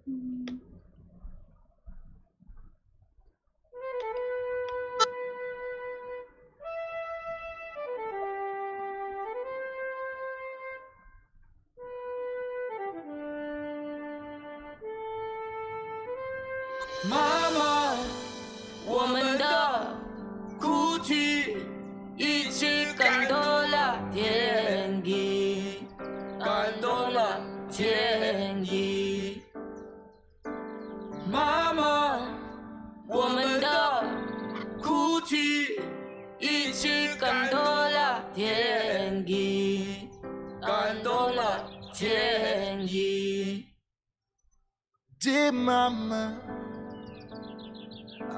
妈妈，我们的哭泣一起感动了天地，感动了天地。妈妈，我们的哭泣一起感动了天地，感动了天地。Dear Mama,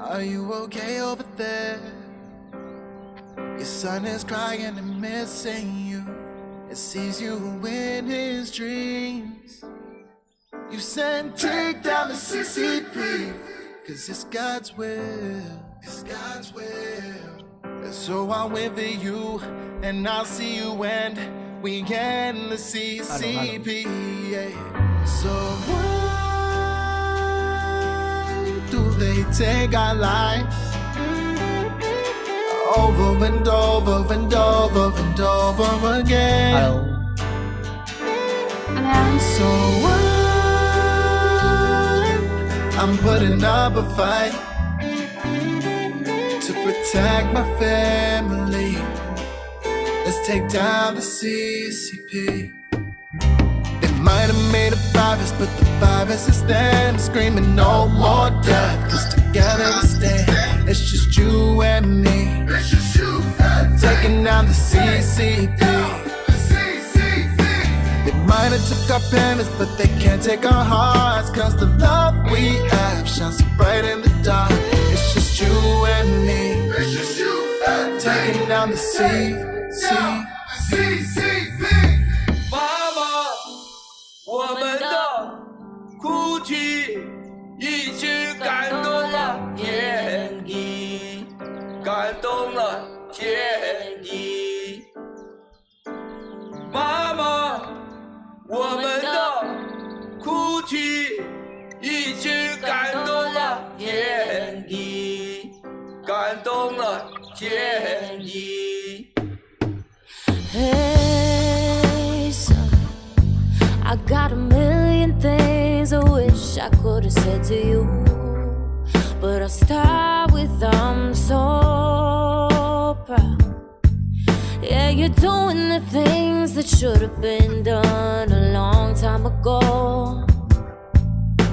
are you okay over there? Your son is crying and missing you. It sees you in his dreams. You said take down the CCP, cause it's God's will, it's God's will. And so I'm with you, and I'll see you when we end the CCP. Yeah. So do they take our lives over and over and over and over again? Hello. So I'm putting up a fight to protect my family. Let's take down the CCP. Might have made a virus, but the virus is them screaming no more death. Cause together we stand, it's just you and me. It's just you and me. Taking down the CCP. They might have took our parents, but they can't take our hearts. Cause the love we have shines so bright in the dark. It's just you and me. It's just you and me. Taking down the CCP. 我们的哭泣一起感动了天地，感动了天地。妈妈，我们的哭泣一起感动了天地，感动了天地。Hey, son, I got a million things I wish I could have said to you, but I'll start with I'm so proud. Yeah, you're doing the things that should have been done a long time ago.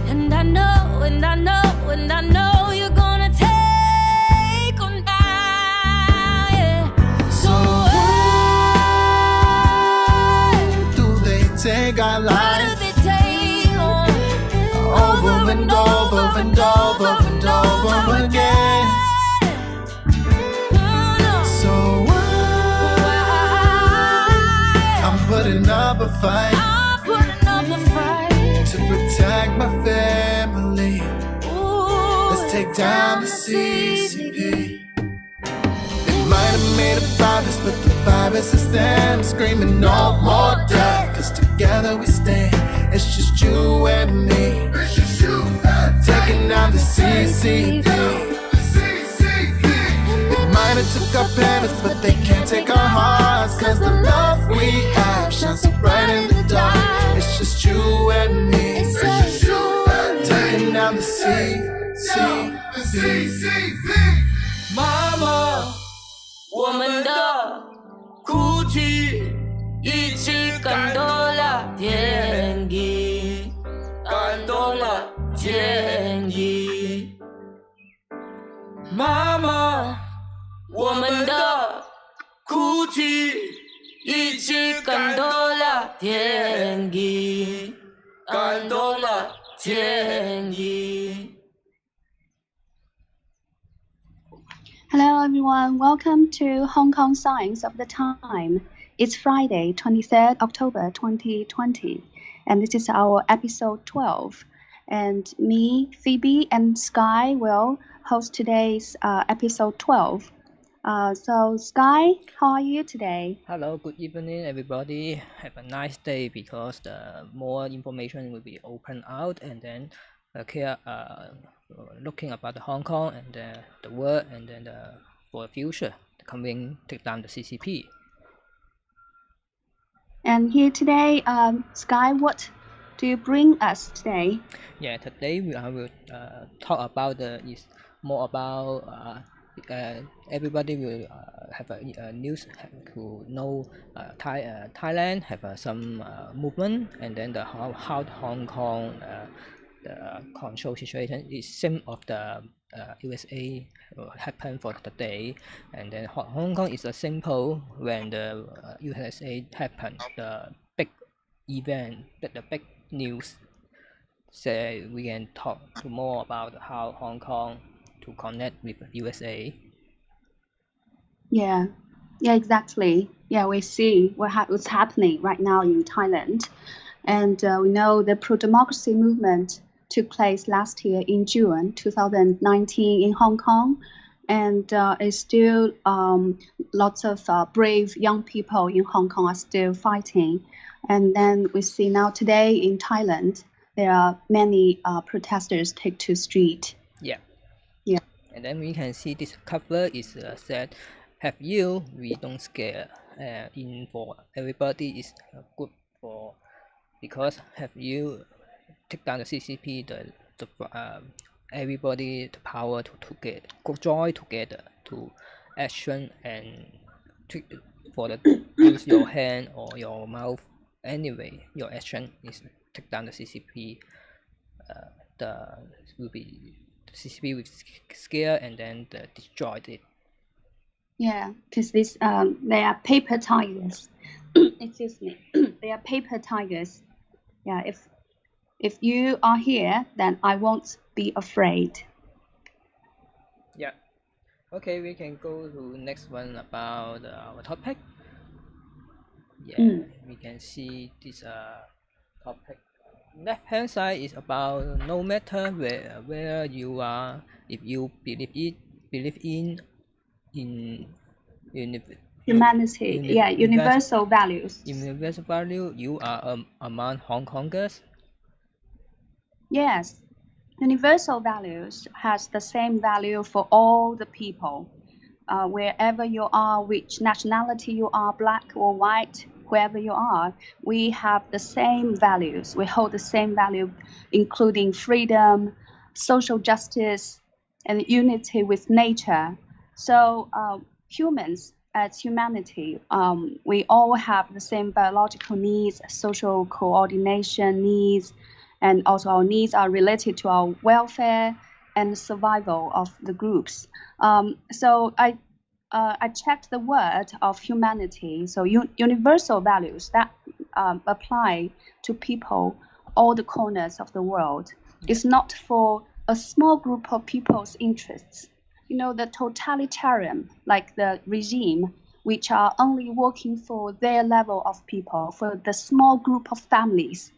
And I know, and I know, and I know you're gonna take on down, yeah. So take our lives what do they take on? over and over and over and over again. So I'm putting up a fight to protect my family. Let's take down the CCP. Might have made a virus, but the virus is them screaming no more death. Cause together we stand, it's just you and me. It's just you and me. Taking down the CCP. They might have took our parents, but they can't take our hearts. Cause the love we have shines so bright in the dark. It's just you and me. It's just you and me. Taking down the CCP. Mama, 我们的哭泣一起感动了天地，感动了天地。妈妈，我们的哭泣一起感动了天地，感动了天地。Hello everyone, welcome to Hong Kong Signs of the Time. It's Friday, 23rd October 2020, and this is our episode 12. And me, Phoebe, and Sky will host today's episode 12. So Sky, how are you today? Hello, good evening, everybody. Have a nice day because the more information will be open out, and then looking about Hong Kong and the world, and then for the future, coming take down the CCP. And here today, Sky, what do you bring us today? Yeah, today I will talk about is more about everybody will have a news to know Thailand have some movement, and then how Hong Kong the control situation is same of the USA happen for today, and then Hong Kong is a simple when the USA happen the big event, the big news. So we can talk more about how Hong Kong to connect with USA. Yeah, exactly. Yeah, we see what's happening right now in Thailand, and we know the pro-democracy movement took place last year in June 2019 in Hong Kong, and it's still lots of brave young people in Hong Kong are still fighting. And then we see now today in Thailand there are many protesters take to street. Yeah. Yeah. And then we can see this cover is said, "Have you? We don't scare." In for everybody is good for because have you take down the CCP the everybody the power to get join together to action and to, for the use your hand or your mouth anyway your action is take down the CCP. The will be the CCP will scare and then destroy it. Yeah, because this they are paper tigers. Excuse me, they are paper tigers. Yeah, if you are here, then I won't be afraid. Yeah. Okay, we can go to next one about our topic. Yeah, we can see this topic. Left hand side is about no matter where you are, if you believe in in Humanity, yeah, universal values. universal value, you are among Hong Kongers. Yes, universal values has the same value for all the people. Wherever you are, which nationality you are, black or white, whoever you are, we have the same values. We hold the same value, including freedom, social justice, and unity with nature. So humans, as humanity, we all have the same biological needs, social coordination needs, and also our needs are related to our welfare and survival of the groups. So I checked the word of humanity. So universal values that apply to people all the corners of the world. It's not for a small group of people's interests. You know, the totalitarian, like the regime, which are only working for their level of people, for the small group of families.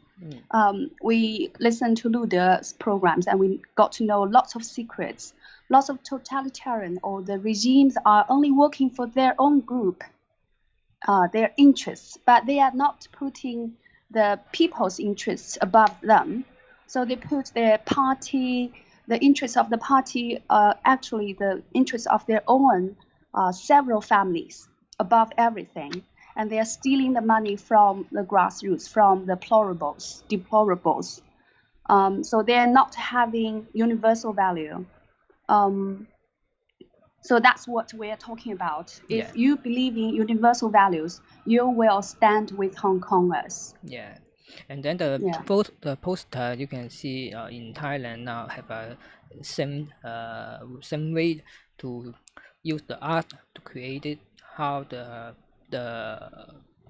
We listened to Lude's programs and we got to know lots of secrets. Lots of totalitarian or the regimes are only working for their own group, their interests, but they are not putting the people's interests above them. So they put their party, the interests of the party, actually the interests of their own several families above everything. And they are stealing the money from the grassroots, from the deplorables. So they are not having universal value. So that's what we're talking about. If you believe in universal values, you will stand with Hong Kongers. Yeah, and then the poster you can see in Thailand now have a same way to use the art to create it. How the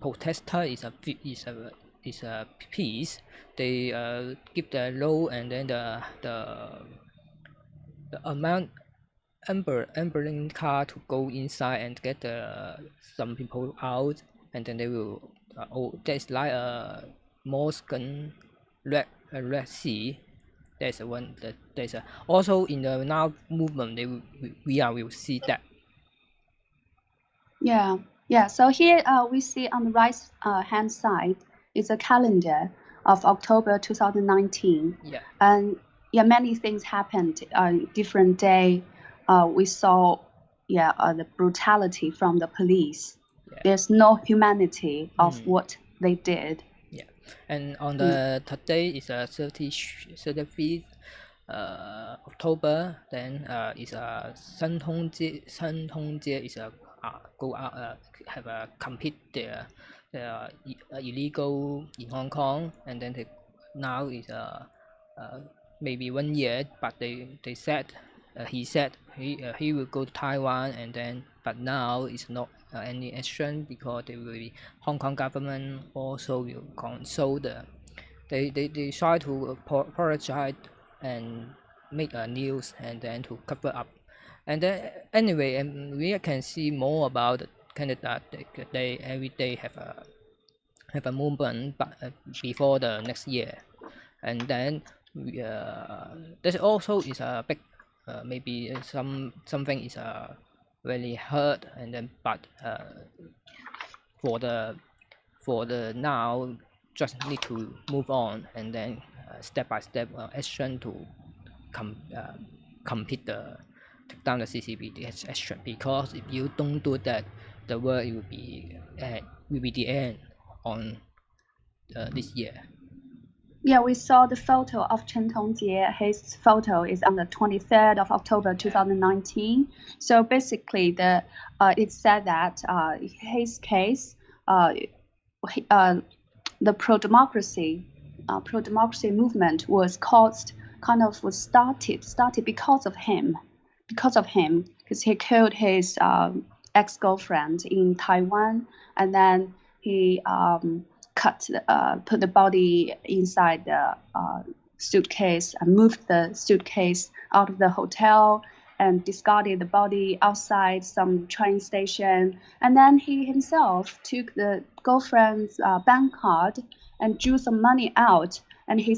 protester is a piece. They give the low and then the amount ambulance car to go inside and get some people out, and then they will there's like a Moscow red sea. There's one that there's also in the now movement we will see that. Yeah. So here we see on the right hand side is a calendar of October 2019. Yeah. And many things happened. Different day, we saw the brutality from the police. Yeah. There's no humanity of Mm. what they did. Yeah, and on the third day is a 35th October. Then is a 申通节. 申通节 is a go out have a compete the illegal in Hong Kong, and then now is maybe 1 year, but they said he said he will go to Taiwan, and then but now it's not any action because they will be, Hong Kong government also will consult they try to apologize and make a news and then to cover up, and then anyway, and we can see more about Canada. They every day have a movement, but before the next year, and then there's also is a big maybe something is really hurt, and then but for the now just need to move on, and then step by step action to compete take down the CCP action, because if you don't do that, the world will be the end on this year. Yeah, we saw the photo of Chen Tongjie. His photo is on the 23rd of October 2019. So basically, it said that his case, the pro-democracy movement was started because of him, because he killed his ex-girlfriend in Taiwan, and then he put the body inside the suitcase and moved the suitcase out of the hotel and discarded the body outside some train station. And then he himself took the girlfriend's bank card and drew some money out, and he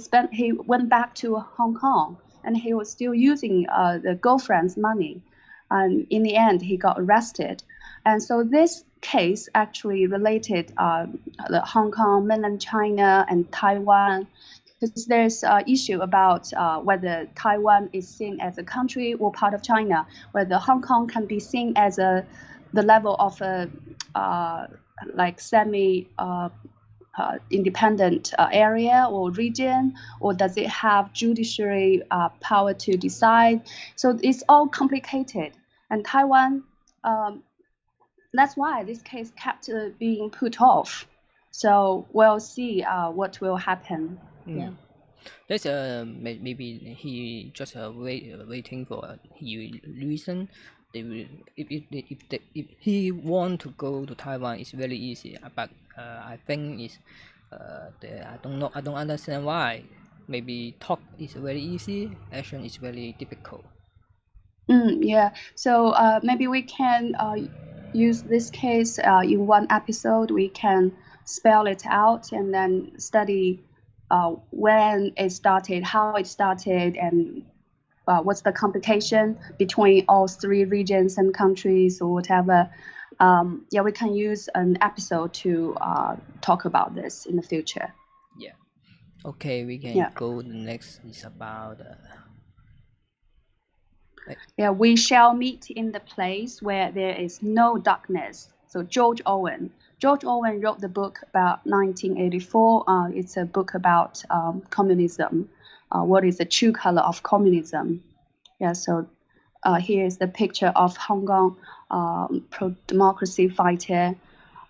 went back to Hong Kong, and he was still using the girlfriend's money. And in the end, he got arrested. And so this case actually related the Hong Kong, mainland China, and Taiwan, because there's an issue about whether Taiwan is seen as a country or part of China, whether Hong Kong can be seen as the level of a like semi independent area or region, or does it have judiciary power to decide? So it's all complicated, and Taiwan. That's why this case kept being put off. So we'll see what will happen. Yeah. That's maybe he just waiting for he reason. They will, if he want to go to Taiwan, it's very easy. But I think it's I don't understand why. Maybe talk is very easy, action is very difficult. Yeah. So maybe we can use this case in one episode. We can spell it out and then study when it started, how it started, and what's the complication between all three regions and countries or whatever. We can use an episode to talk about this in the future. Yeah. Okay, we can go. The next is about. We shall meet in the place where there is no darkness. So George Orwell wrote the book about 1984. It's a book about communism. What is the true color of communism? So here is the picture of Hong Kong pro-democracy fighter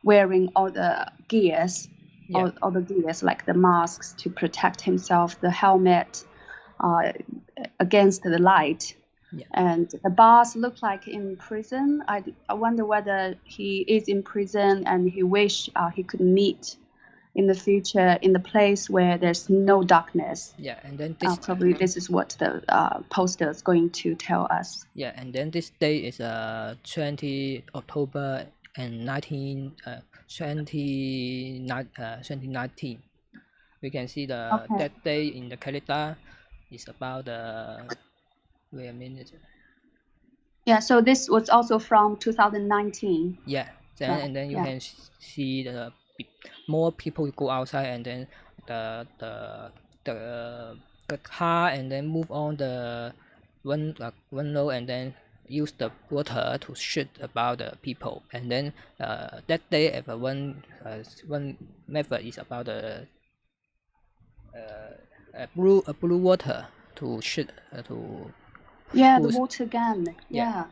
wearing all the gears, all the gears like the masks to protect himself, the helmet against the light. Yeah. And the boss looked like in prison. I wonder whether he is in prison and he wish he could meet in the future in the place where there's no darkness. Yeah, and then this probably this is what the poster is going to tell us. Yeah, and then this day is 20 October and 2019. We can see that day in the calendar is about wait a minute. Yeah, so this was also from 2019. Yeah, then and then you can see the more people go outside, and then the the car and then move on the window and then use the water to shoot about the people. And then that day one method is about the blue water to shoot to the boost. water gun. Yeah.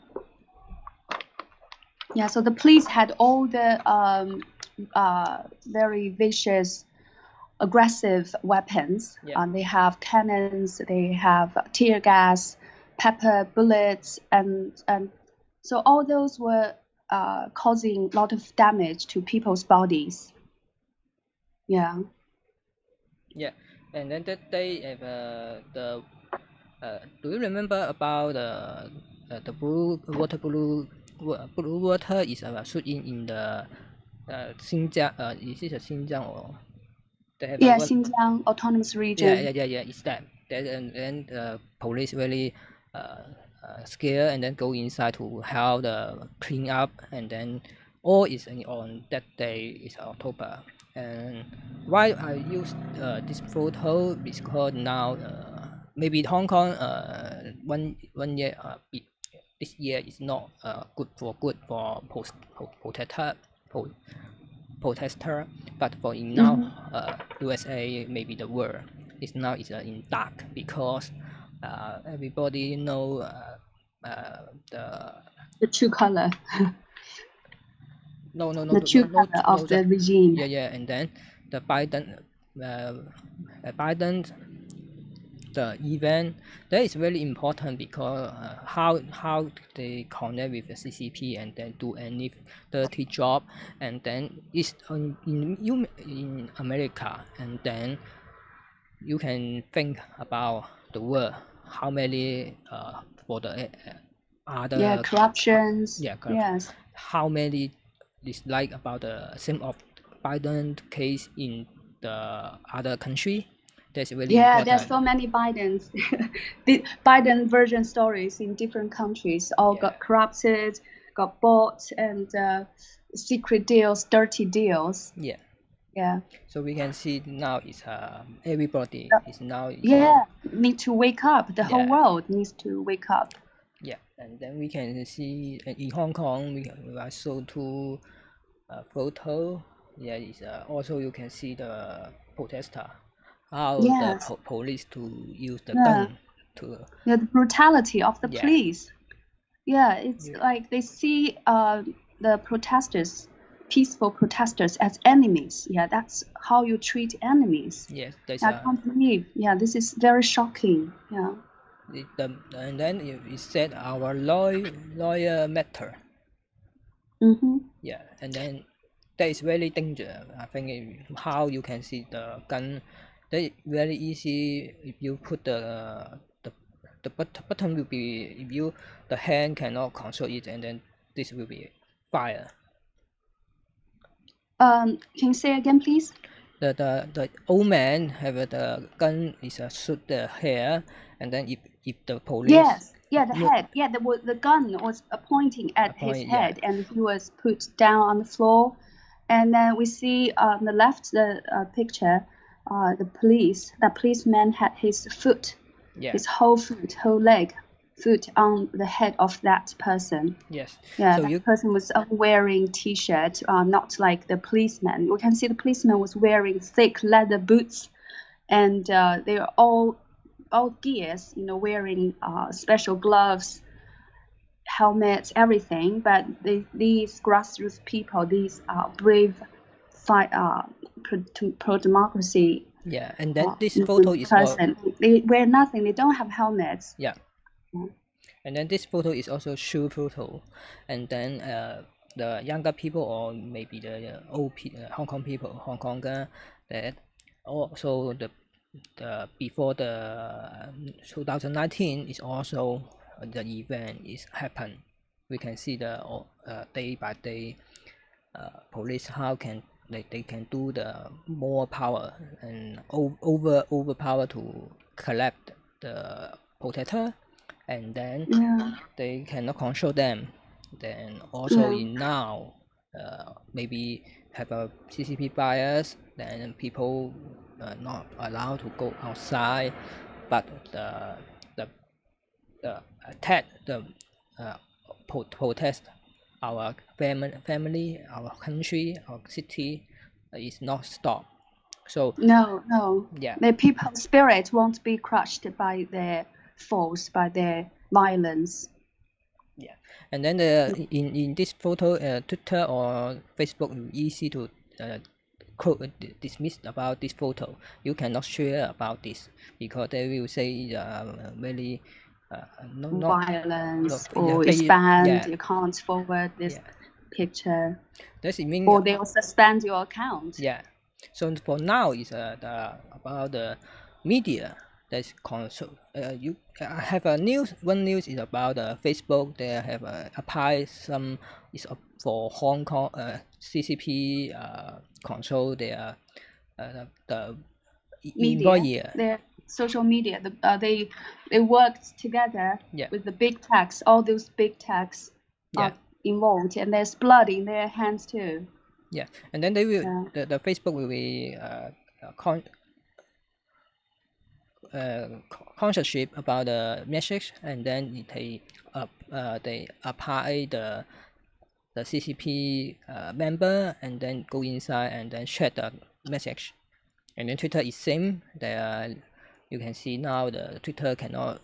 So the police had all the very vicious, aggressive weapons. They have cannons, they have tear gas, pepper bullets, and so all those were causing a lot of damage to people's bodies. Yeah. And then that day do you remember about the blue water is shooting in the Xinjiang? Is it Xinjiang or they have Xinjiang autonomous region. It's that. And then the police really scared and then go inside to help the clean up, and then all is on that day is October. And why I use this photo because now maybe Hong Kong one year this year is not good for protester, but for in now USA, maybe the world is now in dark because everybody know the true color. The true color of the regime. And then the Biden the event that is very important because how they connect with the CCP and then do any dirty job, and then it's in America, and then you can think about the world how many for the other corruptions. Yes, how many is like about the same of Biden case in the other country. That's really important. There's so many Bidens. The Biden version stories in different countries all got corrupted, got bought, and secret deals, dirty deals. So we can see now is everybody is now need to wake up. The whole world needs to wake up. And then we can see in Hong Kong I saw two photo. Is also you can see the protester, how the police to use the gun to the brutality of the police. It's like they see the protesters, peaceful protesters, as enemies. That's how you treat enemies. I can't believe. This is very shocking. And then it said our lawyer matter. And then that is very dangerous. I think how you can see the gun, that very easy. If you put the button will be, if the hand cannot control it, and then this will be fire. Can you say again, please? The old man have the gun is shoot the hair, and then if the police the head the gun was pointing at his head, and he was put down on the floor. And then we see on the left picture, the policeman had his foot, his whole foot on the head of that person. So the person was wearing t-shirt, not like the policeman. We can see the policeman was wearing thick leather boots, and they are all gears, wearing special gloves, helmets, everything. But these grassroots people, these brave pro-democracy. And then this photo is they wear nothing. They don't have helmets. And then this photo is also shoe photo, and then the younger people, or maybe the old Hong Konger, that also the before the 2019 is also the event is happen. We can see the day by day police how can they can do the more power and overpower to collect the protester, and then they cannot control them. Then also in now maybe have a CCP bias, then people not allowed to go outside, but the attack the protest our family, our country, our city is not stopped. So No. yeah, The people's spirit won't be crushed by their force, by their violence. yeah. And then in this photo, Twitter or Facebook easy to dismiss about this photo. You cannot share about this because they will say very not Violence, yeah, or it's banned, yeah, you can't forward this yeah. picture, That's mean or they will suspend your account. yeah. So for now is about the media that's control. You I have a news. One news is about Facebook. They have applied some is for Hong Kong CCP control their the Media, employee. their social media, they worked together Yeah. with the big techs. All those big techs Yeah. are involved, and there's blood in their hands too. Yeah, and then they will Yeah. the Facebook will be consciousship about the message, and then they apply the CCP member, and then go inside and then check the message. And then Twitter is same. You can see now the Twitter cannot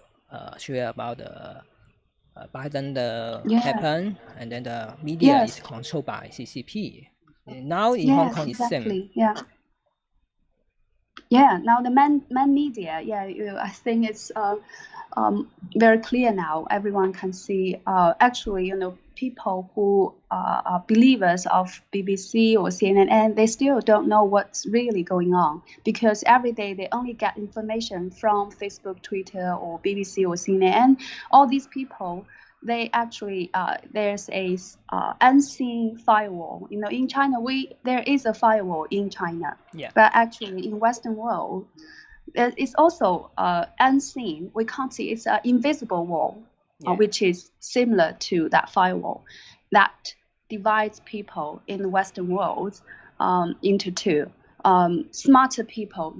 share about the Biden the Yeah. happen, and then the media Yes. is controlled by CCP. Now in Hong Yes, Kong is same. exactly. Yeah. Now the main media, I think it's very clear now. Everyone can see. Actually, people who are believers of BBC or CNN, they still don't know what's really going on, because every day they only get information from Facebook, Twitter, or BBC or CNN. All these people, they actually there's a unseen firewall. In China, there is a firewall in China, Yeah. but actually in Western world, it's also unseen. We can't see. It's an invisible wall, which is similar to that firewall that divides people in the Western world into two. Smarter people,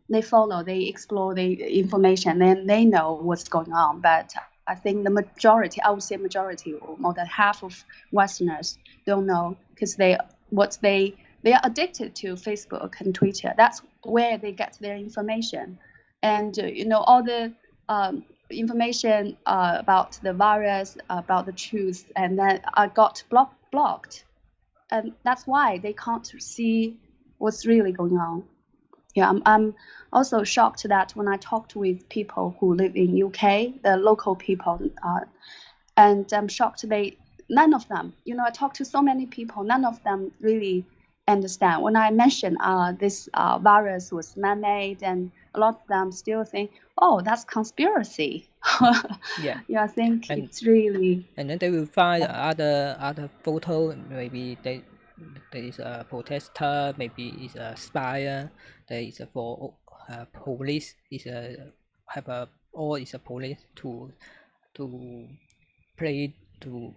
they follow, they explore the information, and they know what's going on. But I think the majority, I would say majority, or more than half of Westerners don't know, because they are addicted to Facebook and Twitter. That's where they get their information. And all the information about the virus, about the truth, and then got blocked. And that's why they can't see what's really going on. Yeah, I'm also shocked that when I talked with people who live in UK, the local people, and I'm shocked none of them, I talked to so many people, none of them really understand. When I mentioned this virus was man-made, and a lot of them still think, oh, that's conspiracy. Yeah. I think And it's really. And then they will find other photo. Maybe there is a protester. Maybe it's a spy. There is a for police. Is a have a or is a police to play to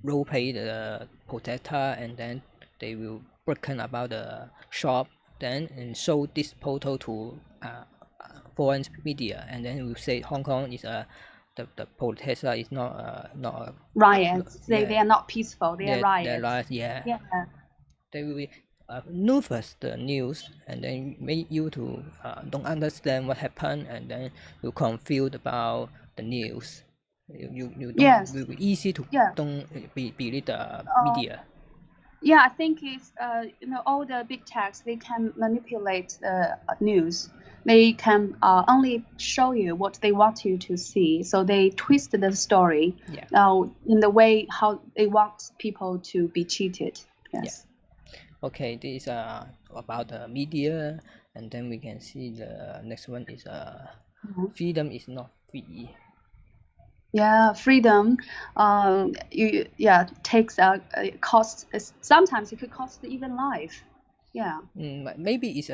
role play the protester, and then they will broken about the shop. Then and show this photo to foreign media, and then will say Hong Kong is the protester is not Riots. yeah. They are not peaceful. They are riots. They're riots, yeah. They will be nervous the news, and then make you to don't understand what happened, and then you confused about the news. You don't. Yes. It will be easy to don't believe the media. Yeah, I think it's all the big techs, they can manipulate the news. They can only show you what they want you to see. So they twist the story in the way how they want people to be cheated. Yes. Yeah. Okay, this is about the media, and then we can see the next one is freedom is not free. Yeah, freedom. Takes cost. Sometimes it could cost even life. Yeah. Maybe it's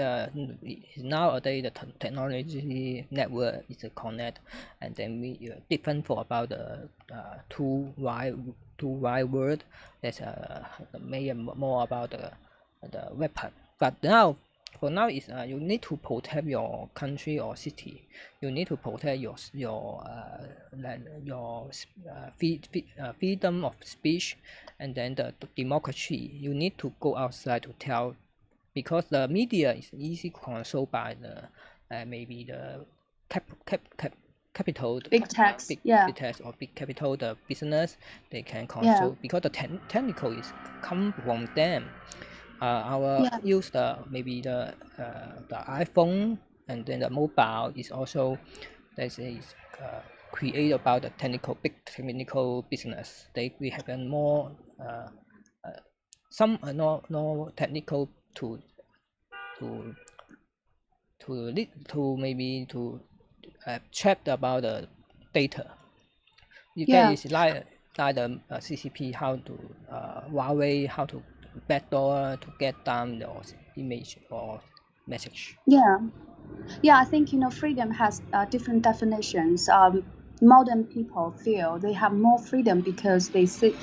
nowadays the technology network is a connect, and then we different for about the two wide word. That's maybe more about the weapon. But now for now is you need to protect your country or city. You need to protect freedom of speech, and then the democracy. You need to go outside to tell, because the media is easy controlled by the maybe the capital, Big techs, big techs or big capital, the business they can control, because the technical is come from them. Our use maybe the iPhone, and then the mobile is also that is create about the big technical business. We have a more some no technical to maybe to check about the data. That is like the CCP, how to Huawei, how to backdoor to get down your image or message. Yeah, I think freedom has different definitions. Modern people feel they have more freedom because they see,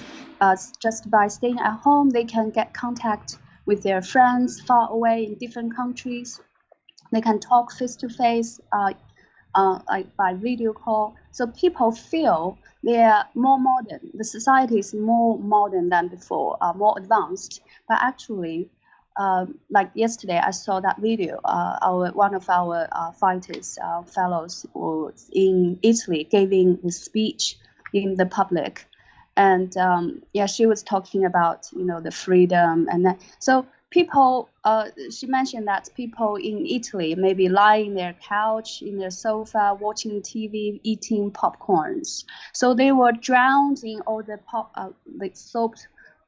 just by staying at home, they can get contact with their friends far away in different countries. They can talk face to face, like by video call. So people feel they are more modern. The society is more modern than before, more advanced. But actually, like yesterday, I saw that video. One of our fighters, fellows, was in Italy giving a speech in the public, and she was talking about the freedom, and that. So people, she mentioned that people in Italy maybe lying in their couch, in their sofa, watching TV, eating popcorns. So they were drowned in all the soap,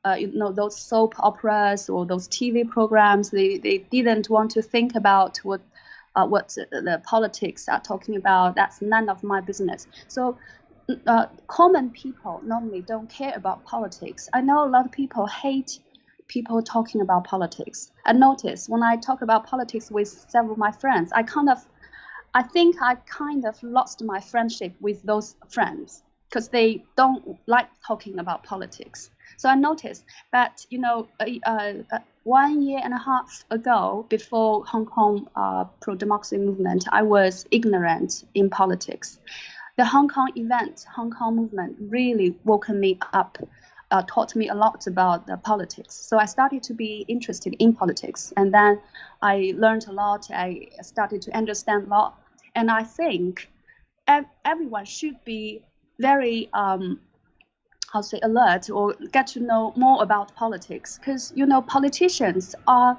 those soap operas or those TV programs. They didn't want to think about what the politics are talking about. That's none of my business. So common people normally don't care about politics. I know a lot of people hate people talking about politics. I notice when I talk about politics with several of my friends, I think I kind of lost my friendship with those friends because they don't like talking about politics. So I noticed that 1.5 years ago, before Hong Kong pro-democracy movement, I was ignorant in politics. The Hong Kong event, Hong Kong movement really woke me up, taught me a lot about the politics. So I started to be interested in politics, and then I learned a lot. I started to understand a lot, and I think everyone should be very alert or get to know more about politics, because politicians are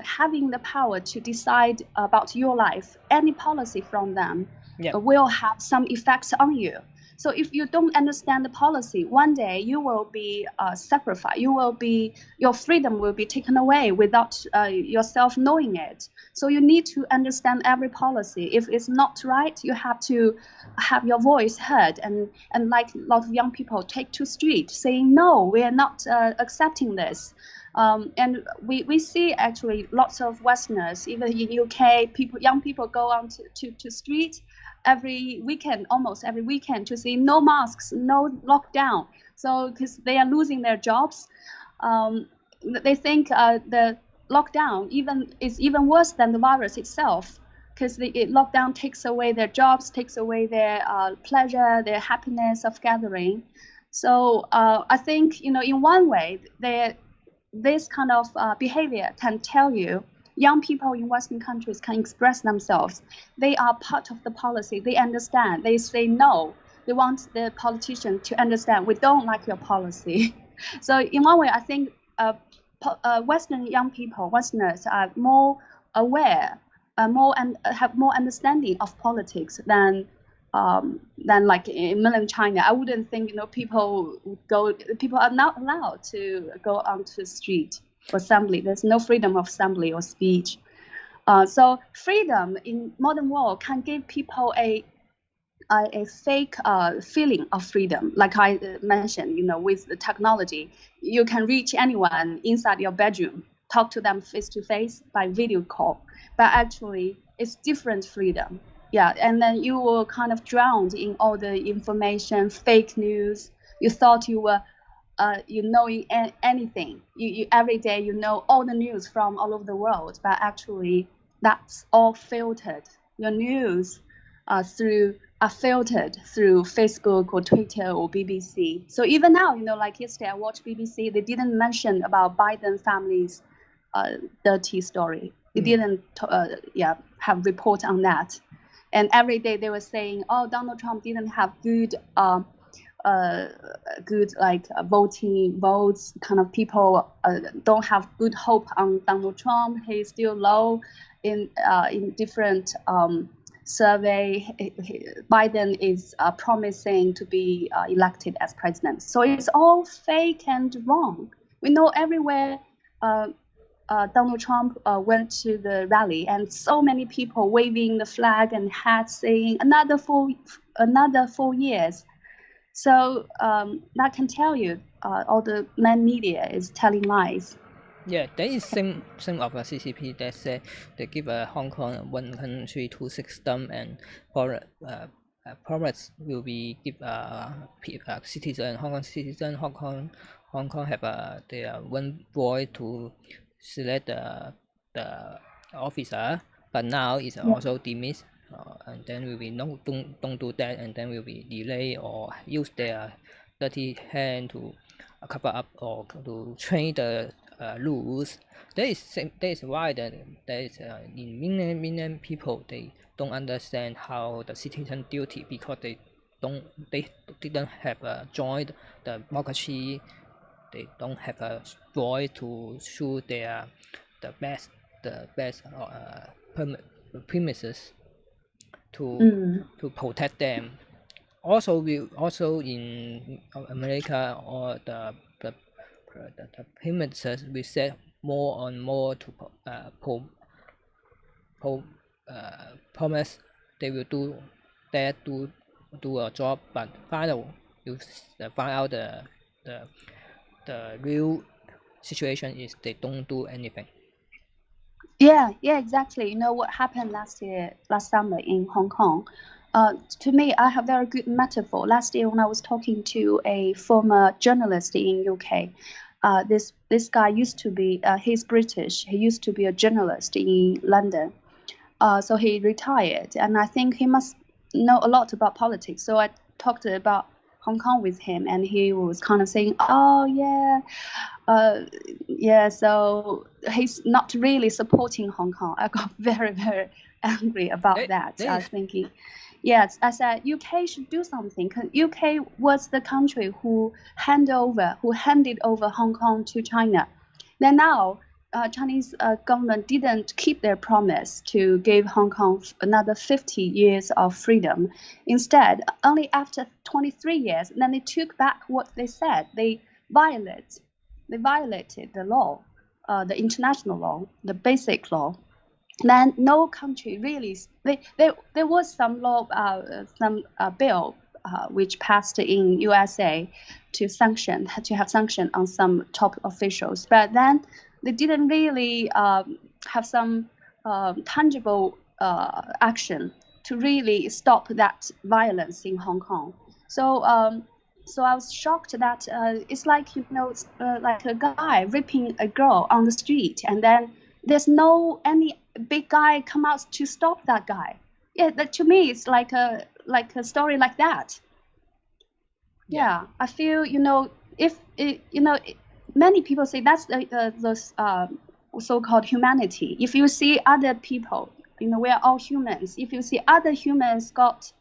having the power to decide about your life. Any policy from them will have some effects on you. So if you don't understand the policy, one day you will be sacrificed. Your freedom will be taken away without yourself knowing it. So you need to understand every policy. If it's not right, you have to have your voice heard, and like a lot of young people take to street saying, no, we are not accepting this. And we see actually lots of Westerners, even in UK, young people go on to street almost every weekend, to say no masks, no lockdown. So because they are losing their jobs, they think the lockdown is even worse than the virus itself, because the lockdown takes away their jobs, takes away their pleasure, their happiness of gathering. So I think in one way, this kind of behavior can tell you young people in Western countries can express themselves. They are part of the policy. They understand. They say no. They want the politician to understand, we don't like your policy. So in one way, I think Western young people, Westerners, are more aware, and have more understanding of politics than like in mainland China. I wouldn't think people are not allowed to go onto the street or assembly. There's no freedom of assembly or speech. So freedom in modern world can give people a fake feeling of freedom. Like I mentioned, with the technology, you can reach anyone inside your bedroom. talk to them face to face by video call, but actually it's different freedom. Yeah, and then you were kind of drowned in all the information, fake news. You thought you were you knowing anything. You every day you know all the news from all over the world, but actually that's all filtered. Your news are filtered through Facebook or Twitter or BBC. So even now, like yesterday I watched BBC, they didn't mention about Biden family's dirty story. They didn't have report on that. And every day they were saying, oh, Donald Trump didn't have good voting votes. Kind of people don't have good hope on Donald Trump. He's still low in different survey. Biden is promising to be elected as president. So it's all fake and wrong. We know everywhere. Donald Trump went to the rally, and so many people waving the flag and hats, saying another 4 years. So that can tell you all the main media is telling lies. Yeah, there is some of a CCP that say they give a Hong Kong one country two system, and promise will be give citizen Hong Kong have their one voice to select the officer, but now it's also dismissed, and then will be no don't do that, and then will be delay or use their dirty hand to cover up or to train the rules. That is why there is in million people they don't understand how the citizen duty, because they didn't have joined the democracy. They don't have a voice to choose the best premises to protect them. Also in America, or the premises we set more and more to promise they will do that, do a job, but finally you find out the real situation is they don't do anything. Yeah, exactly. You know what happened last summer in Hong Kong? To me, I have very good metaphor. Last year when I was talking to a former journalist in UK, this guy used to be, he's British. He used to be a journalist in London. So he retired, and I think he must know a lot about politics. So I talked about Hong Kong with him, and he was kind of saying, oh yeah, so he's not really supporting Hong Kong. I got very, very angry about that. I was thinking, yes, I said UK should do something, because UK was the country who handed over Hong Kong to China. Then now Chinese government didn't keep their promise to give Hong Kong another 50 years of freedom. Instead, only after 23 years, then they took back what they said. They violated the law, the international law, the basic law. Then no country really. There was some law, some bill which passed in USA to have sanction on some top officials, but then they didn't really have some tangible action to really stop that violence in Hong Kong. So I was shocked that it's like, like a guy raping a girl on the street, and then there's any big guy come out to stop that guy. Yeah, that to me it's like a story like that. Yeah, I feel if many people say that's the so-called humanity. If you see other people, we are all humans. If you see other humans got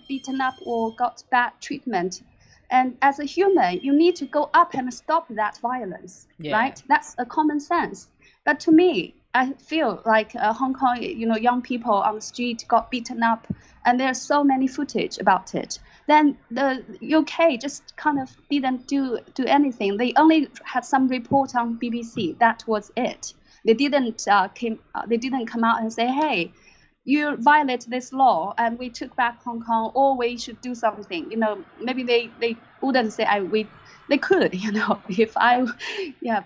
beaten up or got bad treatment, and as a human, you need to go up and stop that violence, right? That's a common sense. But to me, I feel like Hong Kong, young people on the street got beaten up, and there's so many footage about it. Then the UK just kind of didn't do anything. They only had some report on BBC. That was it. They didn't come out and say, hey, you violate this law and we took back Hong Kong, or we should do something. Maybe they wouldn't say they could,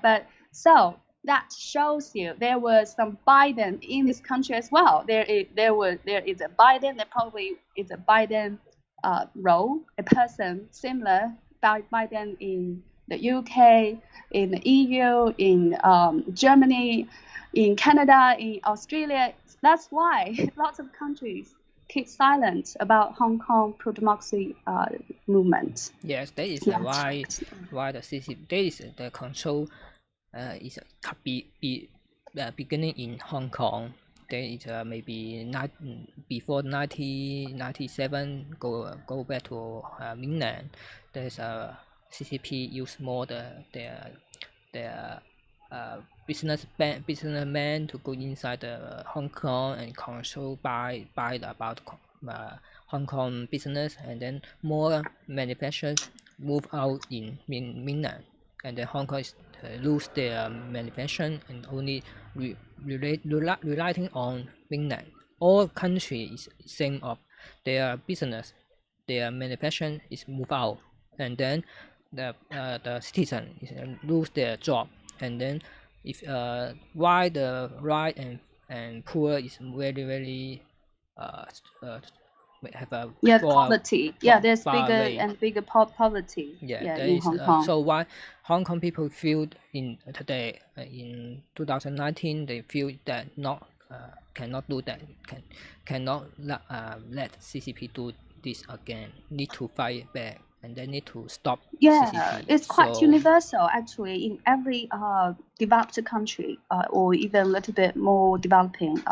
but so that shows you there was some Biden in this country as well. There is a Biden. There probably is a Biden role, a person similar Biden in the UK, in the EU, in Germany, in Canada, in Australia. That's why lots of countries keep silent about Hong Kong pro-democracy movement. Yes, that is why the CCP, there is the control is beginning in Hong Kong. There is maybe before 1997 go back to mainland. There's CCP use more their businessmen to go inside the Hong Kong and control buy about Hong Kong business, and then more manufacturers move out in mainland, and then Hong Kong is lose their manufacturing and only relying on mainland. All countries is same of their business, their manufacturing is move out, and then the citizen is lose their job, and then if why the right and poor is very have a poverty. There's bigger poverty. In Hong Kong. So why Hong Kong people feel in today in 2019 they feel that not cannot do that, cannot let CCP do this again. Need to fight back, and they need to stop CCP. It's quite universal actually in every developed country or even a little bit more developing.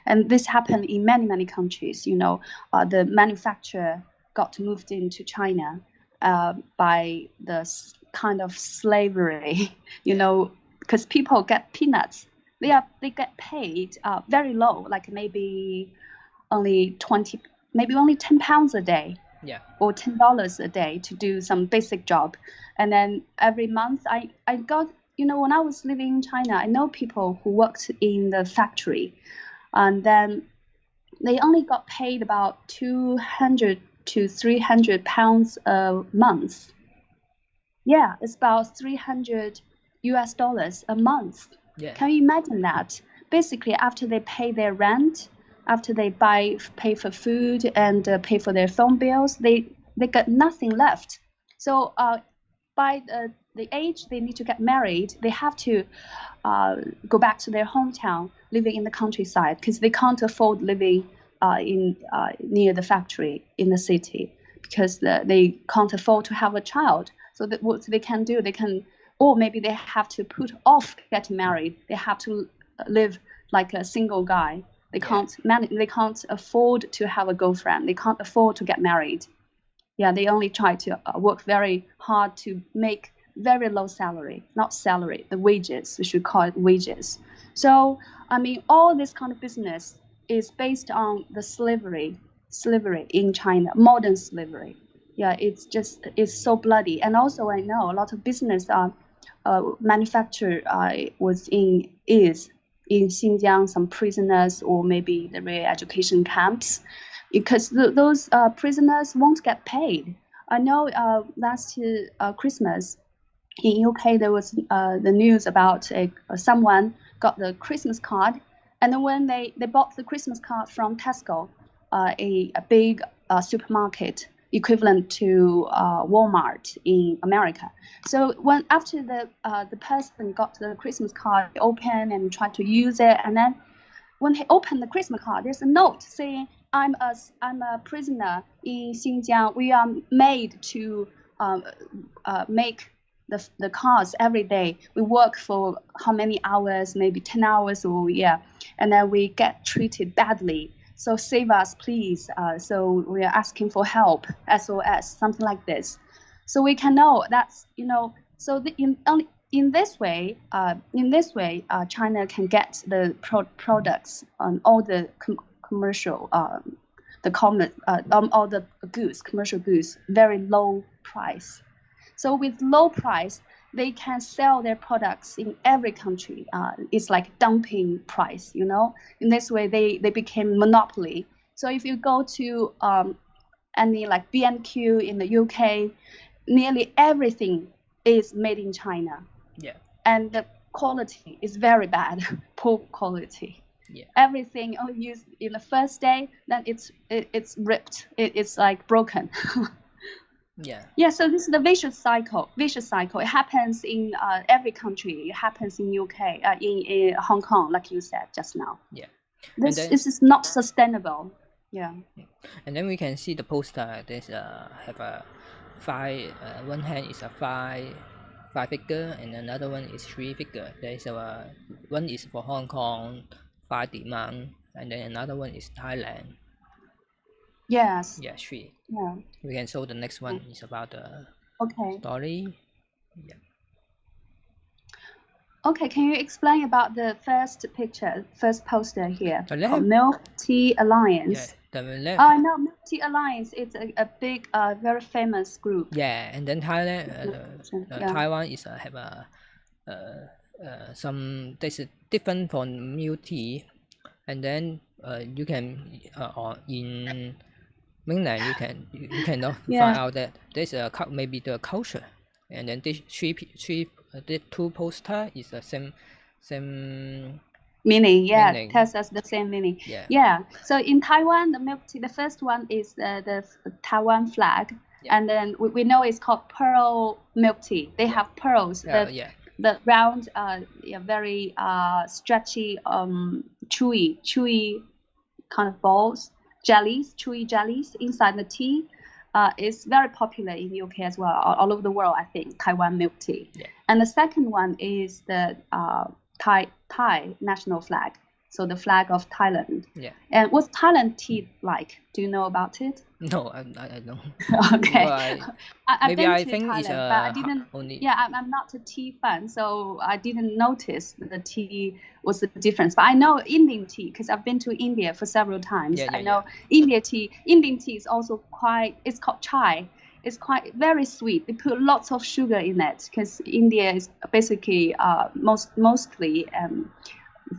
And this happened in many countries. The manufacturer got moved into China by the kind of slavery, because people get peanuts. They get paid very low, like maybe only 10 pounds a day. Or $10 a day to do some basic job. And then every month I got, when I was living in China, I know people who worked in the factory, and then they only got paid about 200 to 300 pounds a month. Yeah, it's about $300 a month. Can you imagine that? Basically, after they pay their rent, after they pay for food and pay for their phone bills, they got nothing left. So by the age they need to get married, they have to go back to their hometown, living in the countryside, because they can't afford living near the factory in the city, because they can't afford to have a child. So what they can do, or maybe they have to put off getting married. They have to live like a single guy. They can't They can't afford to have a girlfriend. They can't afford to get married. They only try to work very hard to make very low salary, not salary, the wages. We should call it wages. So all this kind of business is based on the slavery in China, modern slavery. It's so bloody. And also I know a lot of business manufacturer is in Xinjiang, some prisoners, or maybe the re-education camps, because those prisoners won't get paid. I know last Christmas in UK there was the news about someone got the Christmas card, and then when they bought the Christmas card from Tesco, a big supermarket equivalent to Walmart in America. So after the person got the Christmas card, they opened and tried to use it, and then when he opened the Christmas card, there's a note saying, "I'm a prisoner in Xinjiang. We are made to make the cards every day. We work for how many hours? Maybe 10 hours, and then we get treated badly. So save us, please. So we are asking for help, SOS, something like this. So we can know that's, so in this way, China can get the products on all the commercial, all the goods, commercial goods, very low price. So with low price, they can sell their products in every country. It's like dumping price, In this way, they became monopoly. So if you go to any like B&Q in the UK, nearly everything is made in China. Yeah. And quality is very bad, poor quality. Yeah. Everything only used in the first day, then it's ripped. It's like broken. Yeah. Yeah, so this is the vicious cycle. It happens in every country. It happens in UK, in Hong Kong, like you said just now. Yeah. This is not sustainable. Yeah. And then we can see the poster. There's have a five. One hand is a five figure, and another one is three figure. There's a one is for Hong Kong, 5 demand, and then another one is Thailand. Yes. Yeah, 3. Yeah. We can show the next one is about the story. Yeah. Okay, can you explain about the first picture, first poster here? The left, Milk Tea Alliance. Yeah, the left. Oh, I know Milk Tea Alliance. It's a big, very famous group. Yeah, and then Thailand, Taiwan is have a some. This is different from milk tea, and then you can in mainland you cannot find out that there's a maybe the culture, and then this the two poster is the same meaning. Yeah, tells us the same meaning. Yeah. So in Taiwan, the milk tea, the first one is the Taiwan flag, and then we know it's called pearl milk tea. They have pearls. The round, very stretchy, chewy kind of balls, chewy jellies inside the tea. Is very popular in UK as well, all over the world. I think Taiwan milk tea. Yeah. And the second one is the Thai national flag, so the flag of Thailand. Yeah. And what's Thailand tea like? Do you know about it? No, I don't. Okay. Well, maybe I think Thailand, it's but I didn't. Only. Yeah, I'm not a tea fan, so I didn't notice the tea was the difference. But I know Indian tea because I've been to India for several times. I know Indian tea is also it's called chai. It's quite very sweet. They put lots of sugar in it because India is basically mostly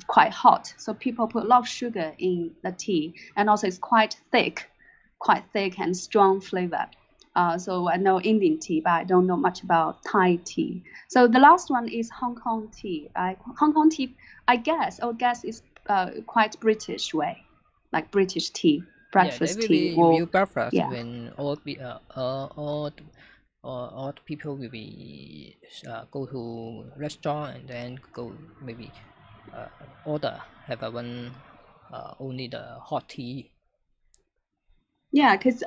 quite hot, so people put a lot of sugar in the tea, and also it's quite thick and strong flavor. So I know Indian tea, but I don't know much about Thai tea. So the last one is Hong Kong tea. Hong Kong tea, I guess is quite British way, like British tea, breakfast tea. You breakfast when all people will be go to restaurant and then go maybe order have one only the hot tea. Yeah, because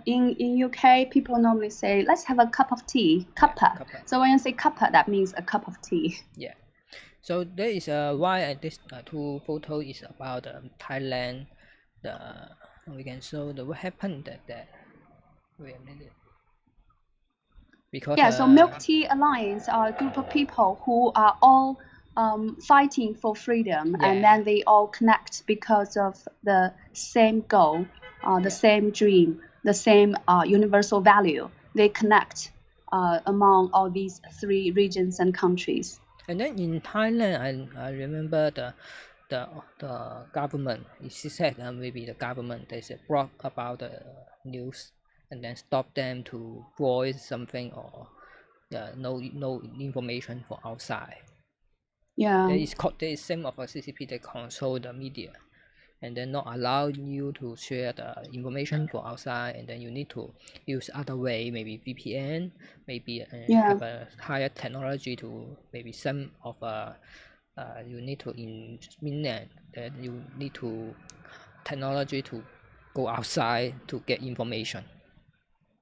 in UK people normally say let's have a cup of tea, cuppa. So when you say cuppa, that means a cup of tea. Yeah. So there is why this two photo is about Thailand. We can show what happened that. Wait a minute. Because so Milk Tea Alliance are a group of people who are all fighting for freedom, and then they all connect because of the same goal, the same dream, the same universal value. They connect among all these 3 regions and countries. And then in Thailand, I remember the government. It said maybe the government they said brought about the news and then stop them to voice something or no information for outside. Yeah. There is some of a CCP that control the media, and then not allow you to share the information for outside, and then you need to use other way, maybe VPN, maybe have a higher technology to maybe some of you need to in mainland that you need to technology to go outside to get information.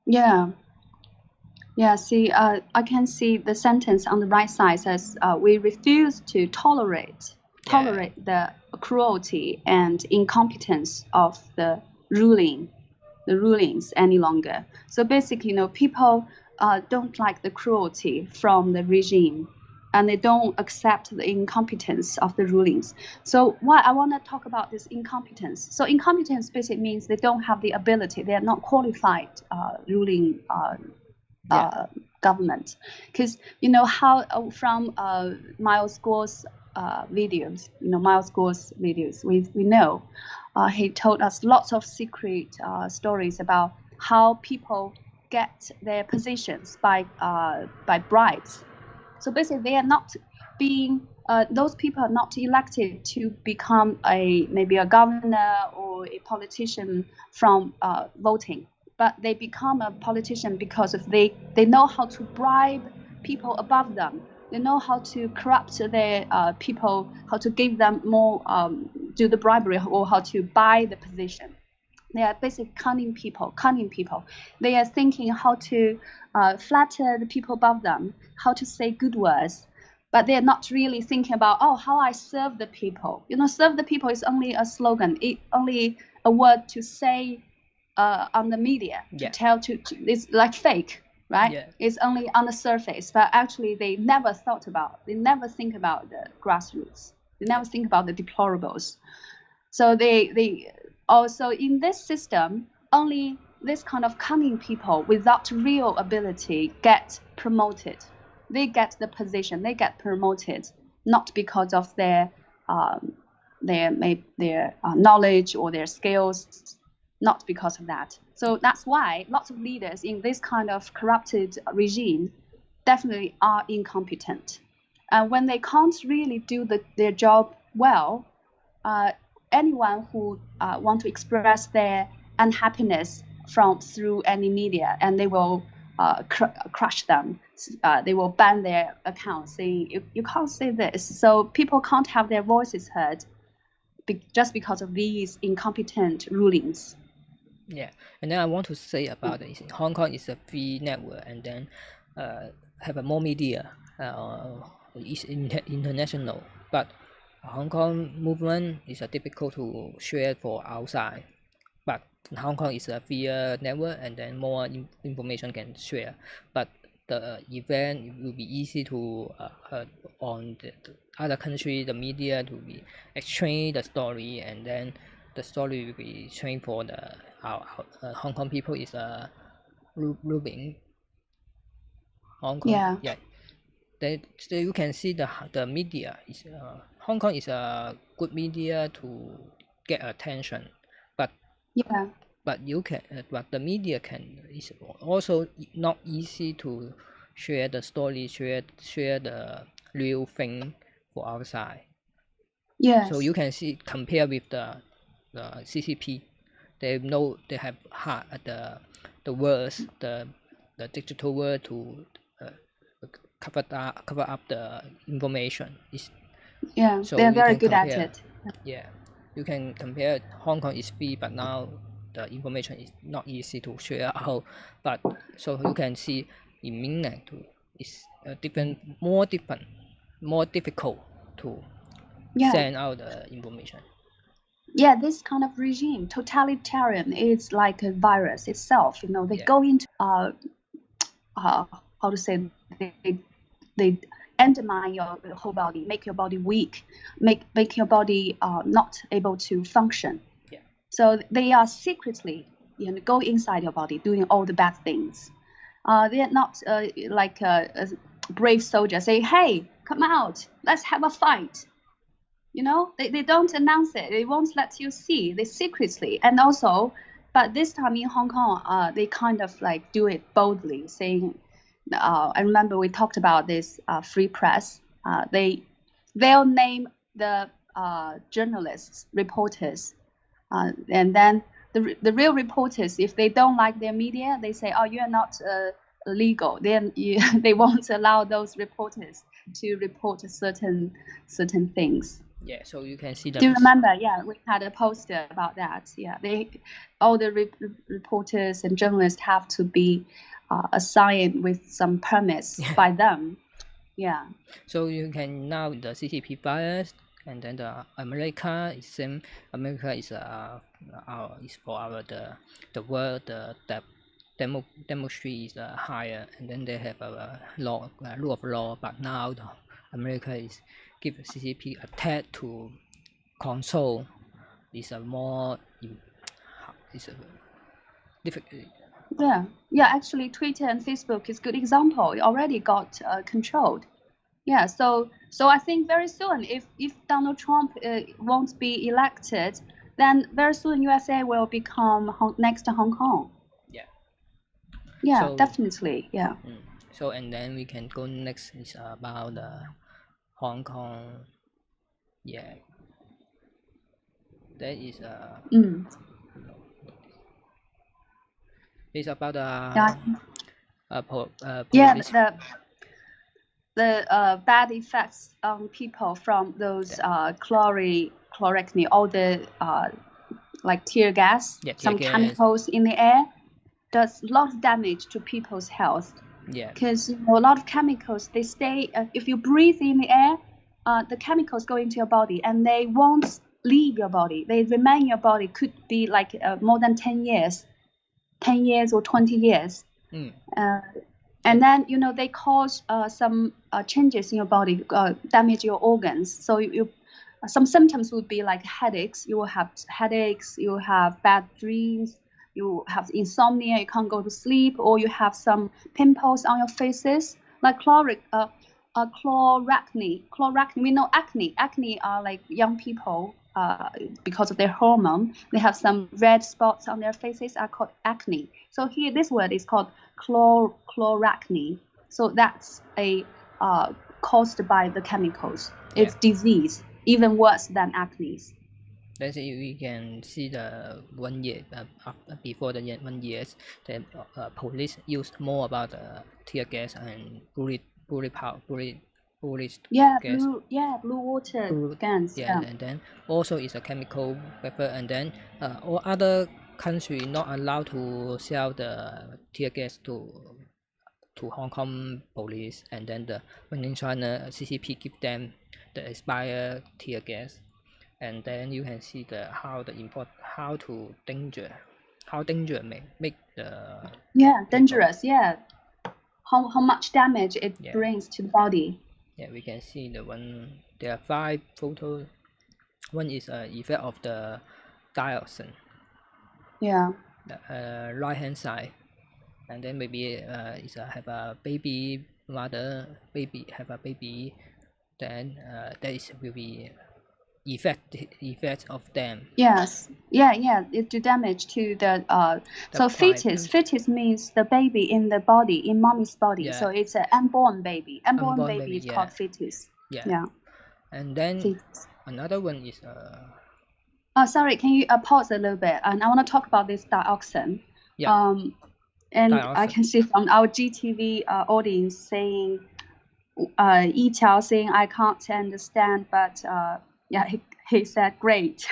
Yeah, see, I can see the sentence on the right side says, we refuse to tolerate the cruelty and incompetence of the rulings any longer. So basically, people don't like the cruelty from the regime, and they don't accept the incompetence of the rulings. So why I want to talk about this incompetence. So incompetence basically means they don't have the ability, they are not qualified ruling government. Because how from Miles Gore's videos, we know he told us lots of secret stories about how people get their positions by bribes. So basically, they are not being those people are not elected to become maybe a governor or a politician from voting, but they become a politician because of they know how to bribe people above them. They know how to corrupt their people, how to give them more, do the bribery, or how to buy the position. They are basically cunning people. They are thinking how to flatter the people above them, how to say good words, but they are not really thinking about, oh, how I serve the people. Serve the people is only a slogan, only a word to say on the media, to tell, it's like fake, right? Yeah. It's only on the surface, but actually they never think about the grassroots. They never think about the deplorables. So they also, in this system, only this kind of cunning people without real ability get promoted. They get the position, they get promoted, not because of their knowledge or their skills, not because of that. So that's why lots of leaders in this kind of corrupted regime definitely are incompetent. And when they can't really do their job well, anyone who want to express their unhappiness through any media, and they will crush them. They will ban their accounts, saying you can't say this. So people can't have their voices heard just because of these incompetent rulings. Yeah, and then I want to say about this. Hong Kong is a free network, and then have a more media is international, but Hong Kong movement is difficult to share for outside. But Hong Kong is a freer network, and then more information can share. But the event will be easy to on the other country, the media to be exchange the story, and then the story will be trained for the our Hong Kong people is ruling Hong Kong. Yeah. Then so you can see the media is Hong Kong is a good media to get attention, but but the media is also not easy to share the story, share the real thing for outside. Yes. So you can see compare with the CCP. They have hard the words, the digital word to cover up the information. So they're very good at it. Yeah, you can compare. Hong Kong is free, but now the information is not easy to share out. But so you can see in mainland is more difficult to send out the information. Yeah, this kind of regime, totalitarian, is like a virus itself. They go into how to say, they undermine your whole body, make your body weak, make your body not able to function. Yeah. So they are secretly go inside your body, doing all the bad things. They are not like a brave soldier say, hey, come out, let's have a fight. They don't announce it. They won't let you see. They secretly. And also, but this time in Hong Kong, they kind of like do it boldly, saying, I remember we talked about this free press. They'll name the journalists, reporters, and then the real reporters, if they don't like their media, they say, oh, you are not legal. Then they won't allow those reporters to report certain things. Yeah, so you can see that. Do you remember? Yeah, we had a poster about that. Yeah, all the reporters and journalists have to be assigned with some permits by them. Yeah. So you can now the CCP bias, and then the America is same. America is is for our the world the democracy is higher, and then they have a law rule of law. But now the America is give CCP a tag to control. Is a more difficult. Yeah. Actually, Twitter and Facebook is good example. It already got controlled. Yeah. So I think very soon, if Donald Trump won't be elected, then very soon USA will become next to Hong Kong. Yeah. Yeah, so, definitely. Yeah. So and then we can go next is about Hong Kong. Yeah, that is it's about Yeah, yeah, police. the bad effects on people from those chloracne, all the like tear gas, Yeah, tear some gas. chemicals in the air, does a lot of damage to people's health. Yeah, Because a lot of chemicals, they stay. If you breathe in the air, the chemicals go into your body and they won't leave your body. They remain in your body. Could be like more than 10 years, 10 years or 20 years. And then they cause some changes in your body, damage your organs. So you some symptoms would be like headaches. You will have headaches. You will have bad dreams. You have insomnia. You can't go to sleep, or you have some pimples on your faces, like chloracne. Chloracne. We know acne. Acne are like young people. Because of their hormone, they have some red spots on their faces are called acne. So here, this word is called chloracne. So that's a caused by the chemicals. It's disease, even worse than acne. Let's say we can see the 1 year before the 1 year, the police used more about tear gas and bullet gas. Blue water guns. Yeah, and then also it's a chemical weapon, and then all other country not allowed to sell the tear gas to Hong Kong police, and then the Mainland China CCP give them the expired tear gas, and then you can see how dangerous make the dangerous. How much damage it brings to the body. Yeah, we can see there are 5 photos. One is effect of the dioxin. Yeah. The right hand side, and then maybe have a baby mother, have a baby, then that will be effect of them. Yes. It do damage to the so fetus means the baby in the body, in mommy's body. Yeah. So it's an unborn baby. Unborn baby is called fetus. Yeah. And then fetus. Another one is sorry, can you pause a little bit? And I want to talk about this dioxin. Yeah. And dioxin. I can see from our GTV audience saying, Yi Qiao saying, I can't understand, but he said great.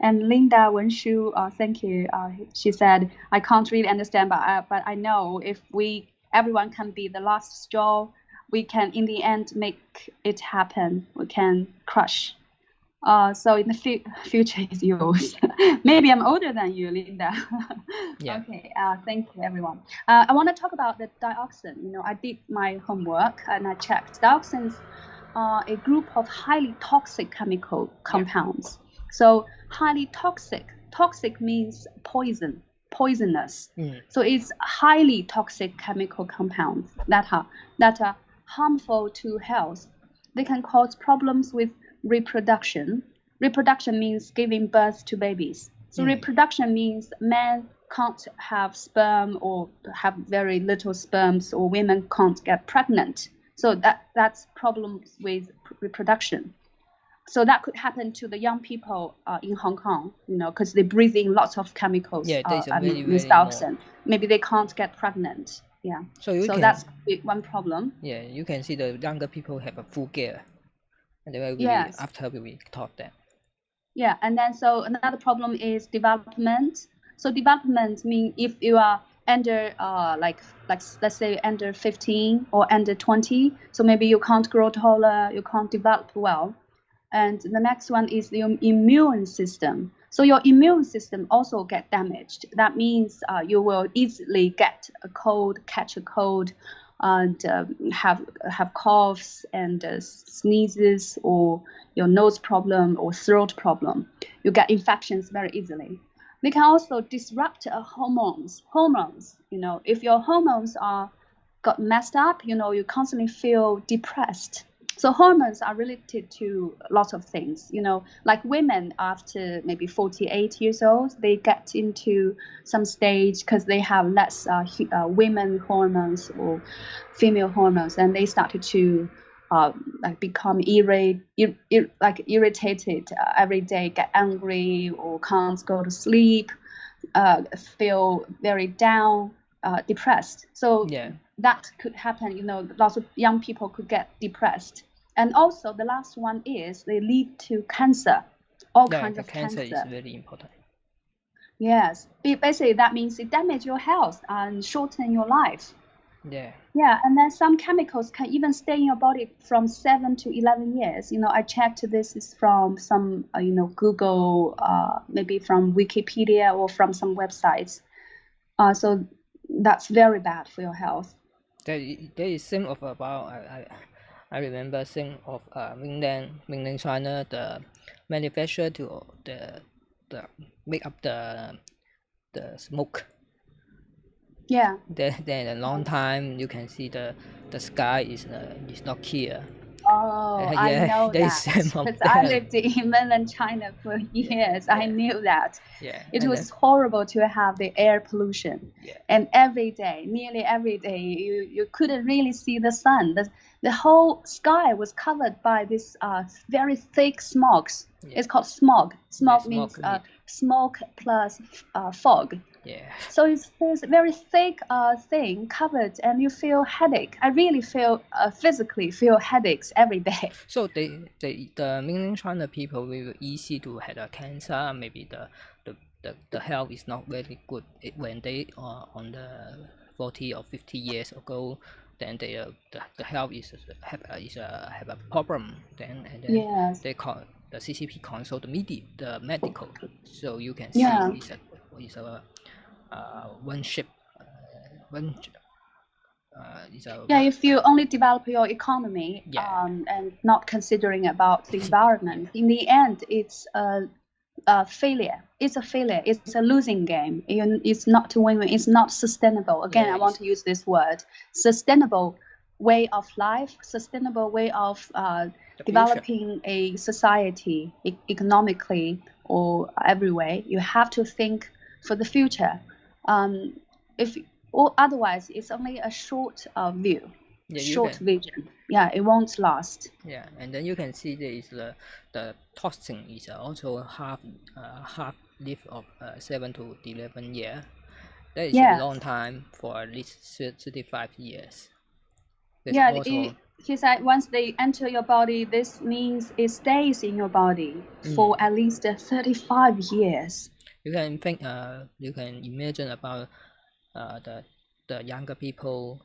And Linda Wenshu, thank you. She said, I can't really understand, but I know if everyone can be the last straw, we can in the end make it happen. We can crush. So in the future is yours. Maybe I'm older than you, Linda. Yeah. Okay. Thank you, everyone. I want to talk about the dioxin. I did my homework and I checked. Dioxins are a group of highly toxic chemical compounds. So highly toxic. Toxic means poisonous. So it's highly toxic chemical compounds that are harmful to health. They can cause problems with reproduction. Reproduction means giving birth to babies. So reproduction means men can't have sperm or have very little sperms, or women can't get pregnant. So that's problems with reproduction. So that could happen to the young people in Hong Kong, because they breathe in lots of chemicals. With dioxin. Maybe they can't get pregnant. Yeah. So that's one problem. Yeah, you can see the younger people have a full gear. And then after we taught them. Yeah, and then so another problem is development. So development means if you are under like let's say under 15 or under 20, so maybe you can't grow taller, you can't develop well. And the next one is the immune system. So your immune system also get damaged. That means you will easily get a cold, catch a cold, and have coughs and sneezes, or your nose problem or throat problem. You get infections very easily. They can also disrupt hormones. If your hormones got messed up, you constantly feel depressed. So hormones are related to lots of things, like women after maybe 48 years old, they get into some stage because they have less women hormones or female hormones, and they started to like become irritated every day, get angry or can't go to sleep, feel very down, depressed. So Yeah. that could happen. Lots of young people could get depressed. And also the last one is they lead to cancer, all kinds of cancer cancer. is very important. Yes, basically that means it damages your health and shorten your life. Yeah. Yeah, and then some chemicals can even stay in your body from 7 to 11 years. I checked this is from some, Google, maybe from Wikipedia or from some websites. So that's very bad for your health. There is some of about I remember some of mainland China, the manufacturer to the make up the smoke. Yeah. Then a long time you can see the sky is not clear. Oh, I Yeah, know there is that some of because I them. lived in mainland China for years. I knew that. Yeah, It and was horrible to have the air pollution. Yeah. And every day, nearly every day, you couldn't really see the sun. The whole sky was covered by this very thick smokes. Yeah. It's called smog. Smog Yeah, means smoke smoke plus fog. Yeah. So it's this very thick thing covered, and you feel headache. I really feel physically feel headaches every day. So the mainland China people will easy to have a cancer. Maybe the health is not very good when they are on the 40 or 50 years ago. Then they the health is have a problem. Then Yes. they call the CCP consult the medical. So you can Yeah. see is a one ship one Yeah, if you only develop your economy Yeah. and not considering about the environment, in the end, it's a failure. It's a failure. It's a losing game. It's not to win-win. It's not sustainable. Again, Yeah, I want to use this word: sustainable way of life, sustainable way of developing a society economically or every way. You have to think for the future. If or otherwise, it's only a short view, short vision. Yeah, it won't last. Yeah, and then you can see there is the toxin is also half live of 7 to 11 years. That is a long time for at least 35 years. There's Yeah, also he said once they enter your body, this means it stays in your body for at least 35 years. You can think, you can imagine about the younger people.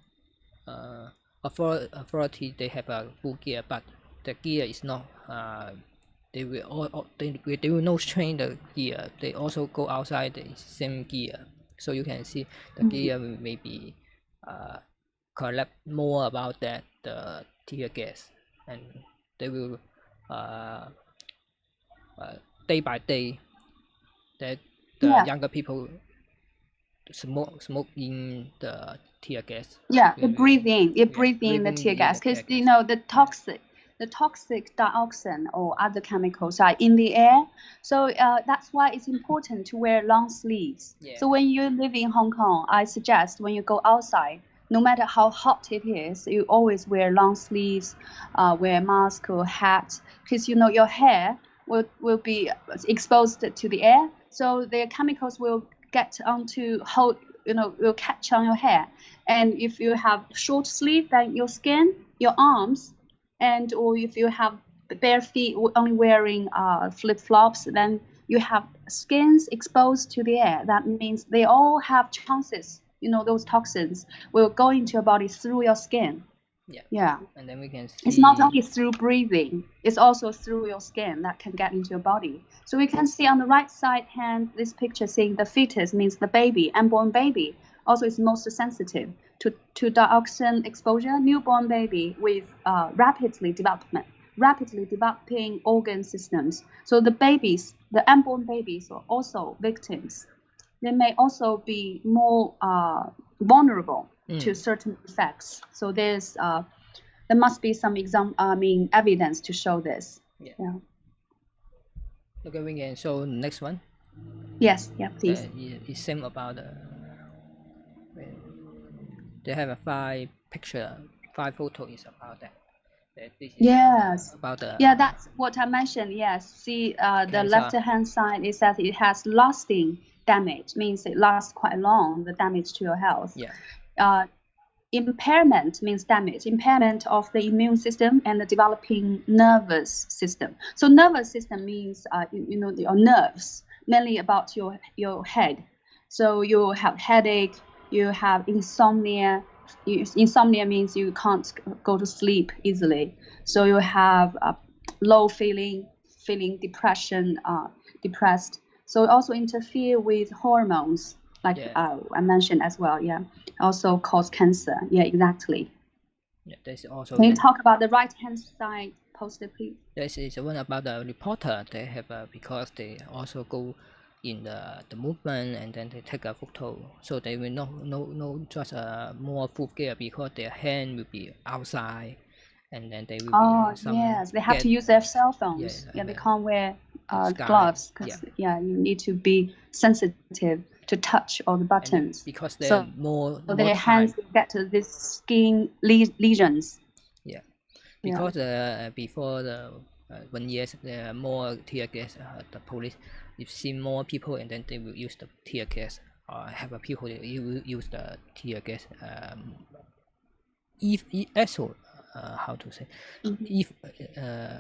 Authority they have a full gear, but the gear is not. They will not train the gear. They also go outside the same gear, so you can see the gear will maybe collect more about that the tear gas, and they will day by day that the younger people smoke in the tear gas. Yeah, you breathe in the tear gas because the toxic dioxin or other chemicals are in the air. So that's why it's important to wear long sleeves. Yeah. So when you live in Hong Kong, I suggest when you go outside, no matter how hot it is, you always wear long sleeves, wear mask or hat, because your hair will be exposed to the air. So the chemicals will get onto will catch on your hair. And if you have short sleeve, then your skin, your arms, or if you have bare feet only wearing flip flops, then you have skins exposed to the air. That means they all have chances. Those toxins will go into your body through your skin. Yeah. And then we can see it's not only through breathing, it's also through your skin that can get into your body. So we can see on the right side hand, this picture saying the fetus means the baby, unborn baby. Also is most sensitive to dioxin exposure. Newborn baby with rapidly developing organ systems. So the unborn babies are also victims. They may also be more vulnerable to certain effects. So there must be some evidence to show this. Yeah. Okay, we can show next one. Yes, yeah, please. It's same about they have a five photo is about that. This is Yes. about the Yeah, that's what I mentioned. Yes. See, the cancer. left-hand side is that it has lasting damage, means it lasts quite long, the damage to your health. Yeah. Impairment means damage, impairment of the immune system and the developing nervous system. So nervous system means, your nerves, mainly about your head. So you have headache, you have insomnia. Insomnia means you can't go to sleep easily. So you have low feeling depression, depressed. So it also interfere with hormones, like Yeah. I mentioned as well. Yeah, also cause cancer. Yeah, exactly. Yeah, there's also Can you talk about the right hand side poster, please? this is one about the reporter. They have because they also go in the movement and then they take a photo, so they will no just more full gear because their hand will be outside, and then they will Oh be some yes, they have to use their cell yeah, phones. Yeah, they and can't wear sky. gloves Yeah. because you need to be sensitive to touch all the buttons. because they're So more their hands time. will get to this skin lesions. Yeah, Yeah. because before the 1 year there are more tear gas. The police, you've seen more people, and then they will use the tear gas. Or have a people that will use the tear gas. If also how to say, if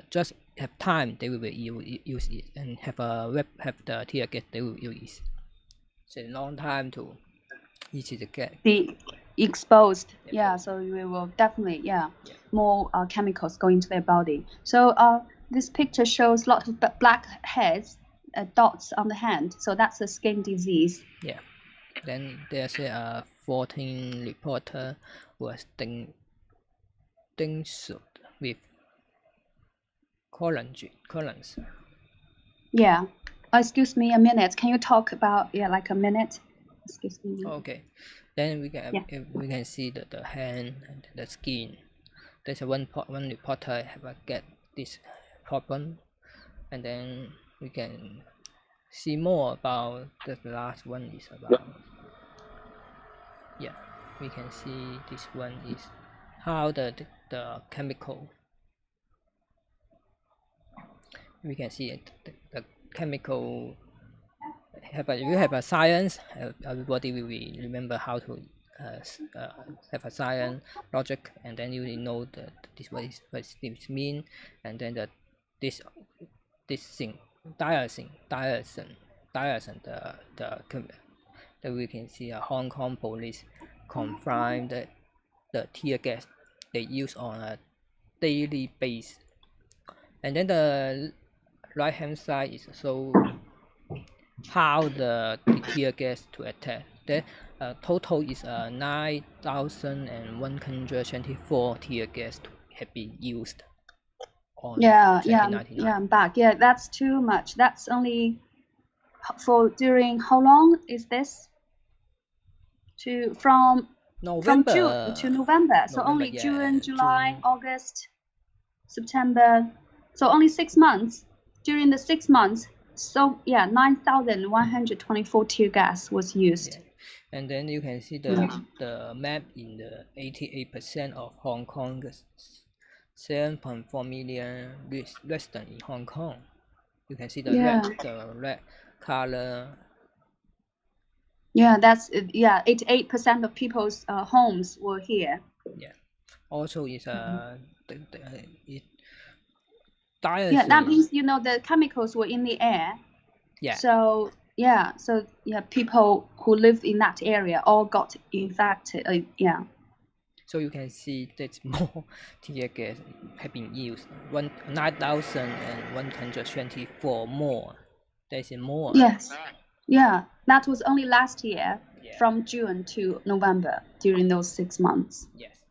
just have time, they will use it, and have the tear gas, they will use it. So long time to easy to get. Be exposed. Yeah, so we will definitely more chemicals go into their body. So this picture shows lots of black heads, dots on the hand. So that's a skin disease. Yeah. Then there's a 14 reporter was suit with colons. Yeah. Excuse me a minute. Can you talk about like a minute? Excuse me. Okay. Then we can see the hand and the skin. There's one reporter have get this problem, and then we can see more about the last one is about. Yeah, we can see this one is how the chemical. We can see the chemical we have a science. Everybody will remember how to have a science logic, and then you will know that what this mean, and then this thing diazine that we can see a Hong Kong police confirm that the tear gas they use on a daily basis. And then the right hand side is so how the tear gas to attack. The total is 9,124 tear gas have been used on 2019. I'm back. Yeah, that's too much. That's only for during how long is this? From June to November. So only June, July, August, September. So only 6 months. During the 6 months, so 9,124 tear gas was used. Yeah. And then you can see the map in the 88% of Hong Kong, 7.4 million residents in Hong Kong. You can see the red color. Yeah, that's 88% of people's homes were here. Yeah. Also, is that means the chemicals were in the air. Yeah. So people who live in that area all got infected. So you can see that more tear gas have been used. 9,124 more. There's more. Yes. Yeah, that was only last year, from June to November, during those 6 months. Yes.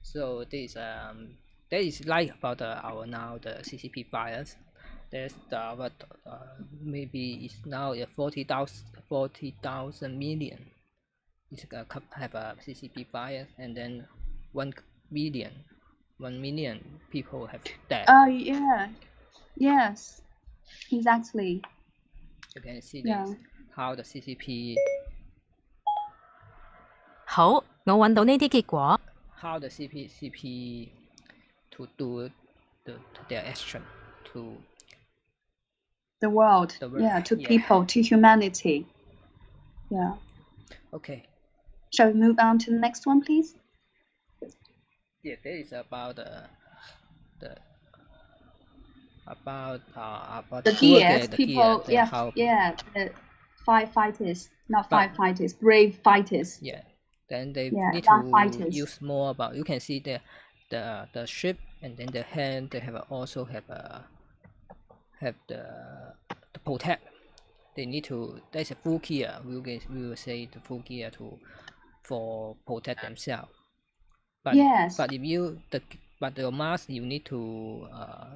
So this that is like about our now the CCP fires. There's the maybe it's now 40,000 million. It's have a CCP fire, and then 1 million people have died. Oh yeah, yes, exactly. You can see this how the CCP. 好，我揾到呢啲結果。How the CCP to to do their action to The world. the world. Yeah, to people, to humanity. Yeah. Okay. Shall we move on to the next one, please? Yeah, that is about the The poor gears, the people, gear, how the firefighters, not But- firefighters, brave fighters. yeah. Then they Yeah, need gun to fighters. use more about. You can see the ship, and then the hand. They also have the protect. They need to. There's a full gear. We will say the full gear for protect themselves. But Yes. but if you but your mask you need to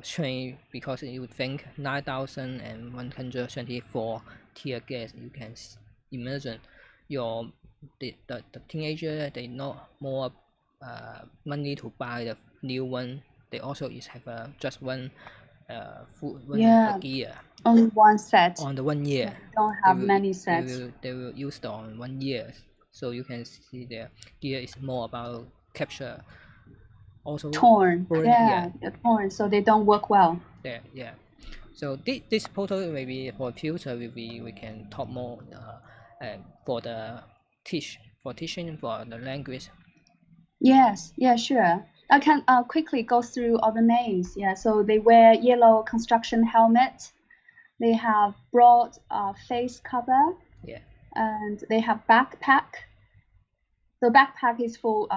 train, because you think 9,124 tear gas. You can imagine the teenager, they not more money to buy the new one. They also have just one gear Only one set. on the 1 year. They don't have many sets. They will use it on 1 year. So you can see the gear is more about capture. Also Torn. burn, They're torn, so they don't work well. Yeah. So this photo maybe for future we can talk more for the teaching for the language. Yes, yeah, sure. I can quickly go through all the names. Yeah, so they wear yellow construction helmet. They have broad face cover. Yeah. And they have backpack. So backpack is for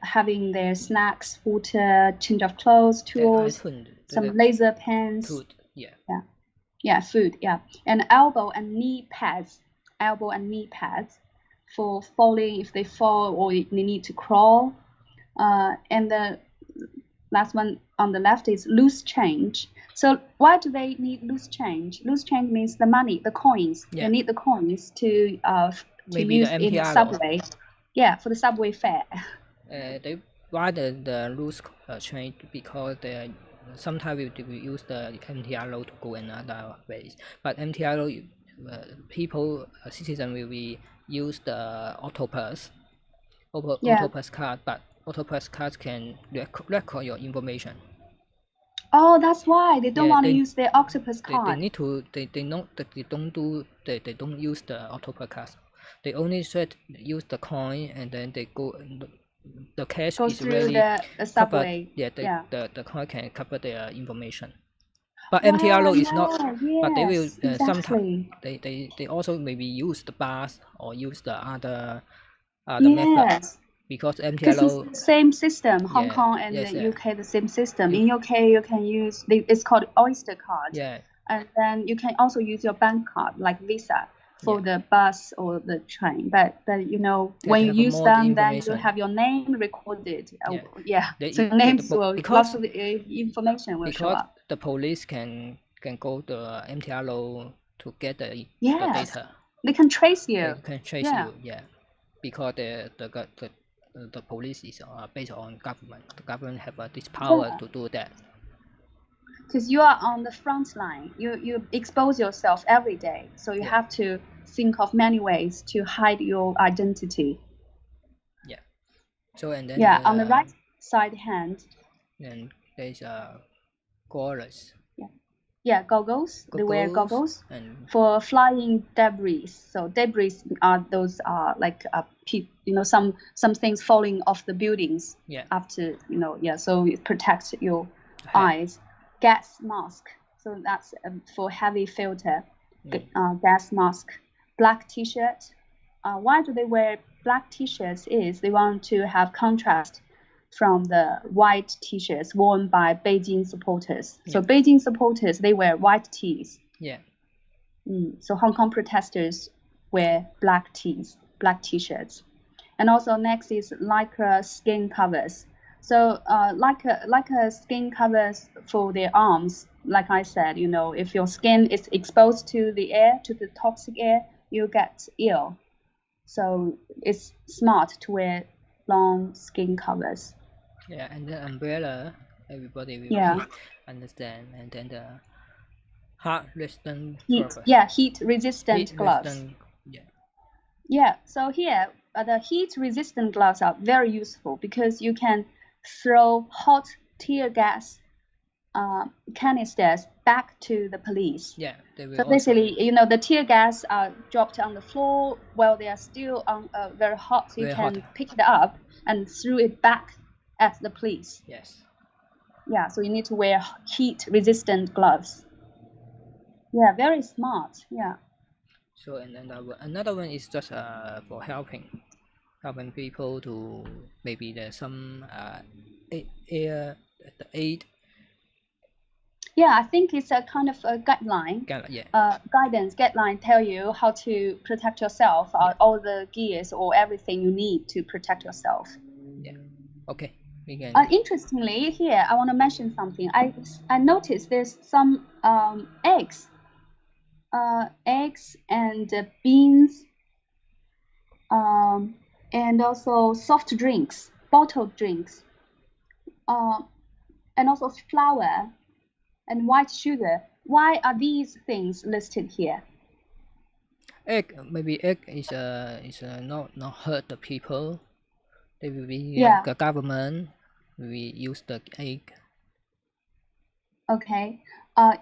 having their snacks, water, change of clothes, tools, some laser pens. Food. Yeah. Yeah, food. Yeah, and elbow and knee pads. Elbow and knee pads for falling if they fall or they need to crawl. And the last one on the left is loose change. So why do they need loose change? Loose change means the money, the coins. Yeah. They need the coins to maybe use the in the subway. Yeah, for the subway fare. They why the loose change, because they sometimes we use the MTRO to go another ways. But MTRO people citizen will be use the Octopus card, but Octopus cards can record your information. Oh, that's why they don't want to use their Octopus card. They need to. They don't use the Octopus card. They only use the coin, and then they go. The cash Goes is through really the subway. The coin can cover their information. But MTRO is not. Yes, but they will exactly. sometimes they also maybe use the bars or use the other method, because MTRO it's the same system. Hong Kong and the UK the same system. In UK you can use it's called Oyster card. Yeah. And then you can also use your bank card like Visa for the bus or the train. But you know, when you use them, then you have your name recorded. So names will lots of information will show up. The police can go the MTRO to get the data. They can trace you. They can trace you. Yeah. Because the police is based on government. The government have this power to do that. Because you are on the front line, you expose yourself every day, so you have to think of many ways to hide your identity. Yeah. So and then on the right side hand. And there's goggles. Goggles. They wear goggles for flying debris. So debris are those some things falling off the buildings. After so it protects your eyes. Gas mask. So that's for heavy filter. Gas mask. Black T-shirt. Why do they wear black T-shirts? Is they want to have contrast from the white T-shirts worn by Beijing supporters. So Beijing supporters, they wear white tees. So Hong Kong protesters wear black tees, black T-shirts. And also next is lycra skin covers. So lycra skin covers for their arms. Like I said, if your skin is exposed to the air, to the toxic air, you get ill. So it's smart to wear long skin covers. Yeah, and the umbrella, everybody will understand. And then the heat-resistant gloves. Heat-resistant gloves. So here, the heat-resistant gloves are very useful because you can throw hot tear gas canisters back to the police. Yeah, they will So also, basically, the tear gas are dropped on the floor while they are still on very hot. So you Very can hot. pick it up and throw it back at the police. yes. Yeah, so you need to wear heat-resistant gloves. Yeah, very smart. Yeah. So and then another one is just for helping people to maybe there's some air the aid. Yeah, I think it's a kind of a guideline. Yeah. Guidance guideline tell you how to protect yourself, all the gears or everything you need to protect yourself. Yeah. Okay. We can. Interestingly, here I want to mention something. I noticed there's some eggs and beans, and also soft drinks, bottled drinks, and also flour and white sugar. Why are these things listed here? Egg, maybe egg is not hurt the people. They will be Yeah. the government we use the egg. Okay.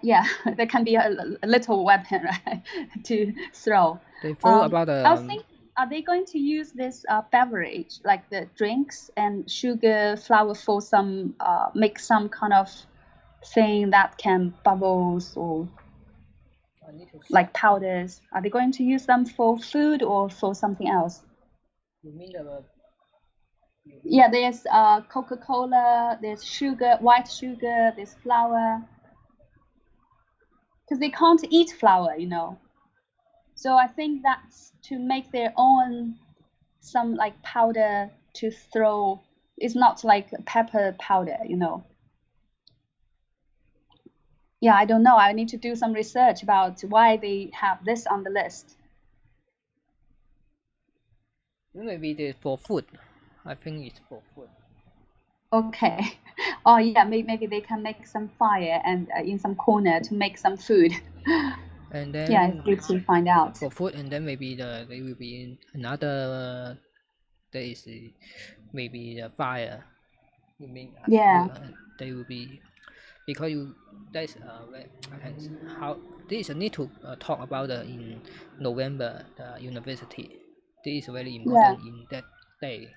Yeah, there can be a little weapon, right, to throw. They throw about I was thinking, are they going to use this beverage, like the drinks and sugar, flour, for some make some kind of thing that can bubbles or like powders? Are they going to use them for food or for something else? You mean the? Yeah, there's Coca-Cola, there's sugar, white sugar, there's flour. Because they can't eat flour, So I think that's to make their own some like powder to throw. It's not like pepper powder, Yeah, I don't know. I need to do some research about why they have this on the list. Maybe for food. I think it's for food. Okay. Oh yeah, maybe they can make some fire and in some corner to make some food. And then yeah, it's good to find out. For food, and then maybe they will be in another. There is maybe a fire. You mean? Yeah. They will be because that's how this is a need to talk about in November university. This is very important in that day.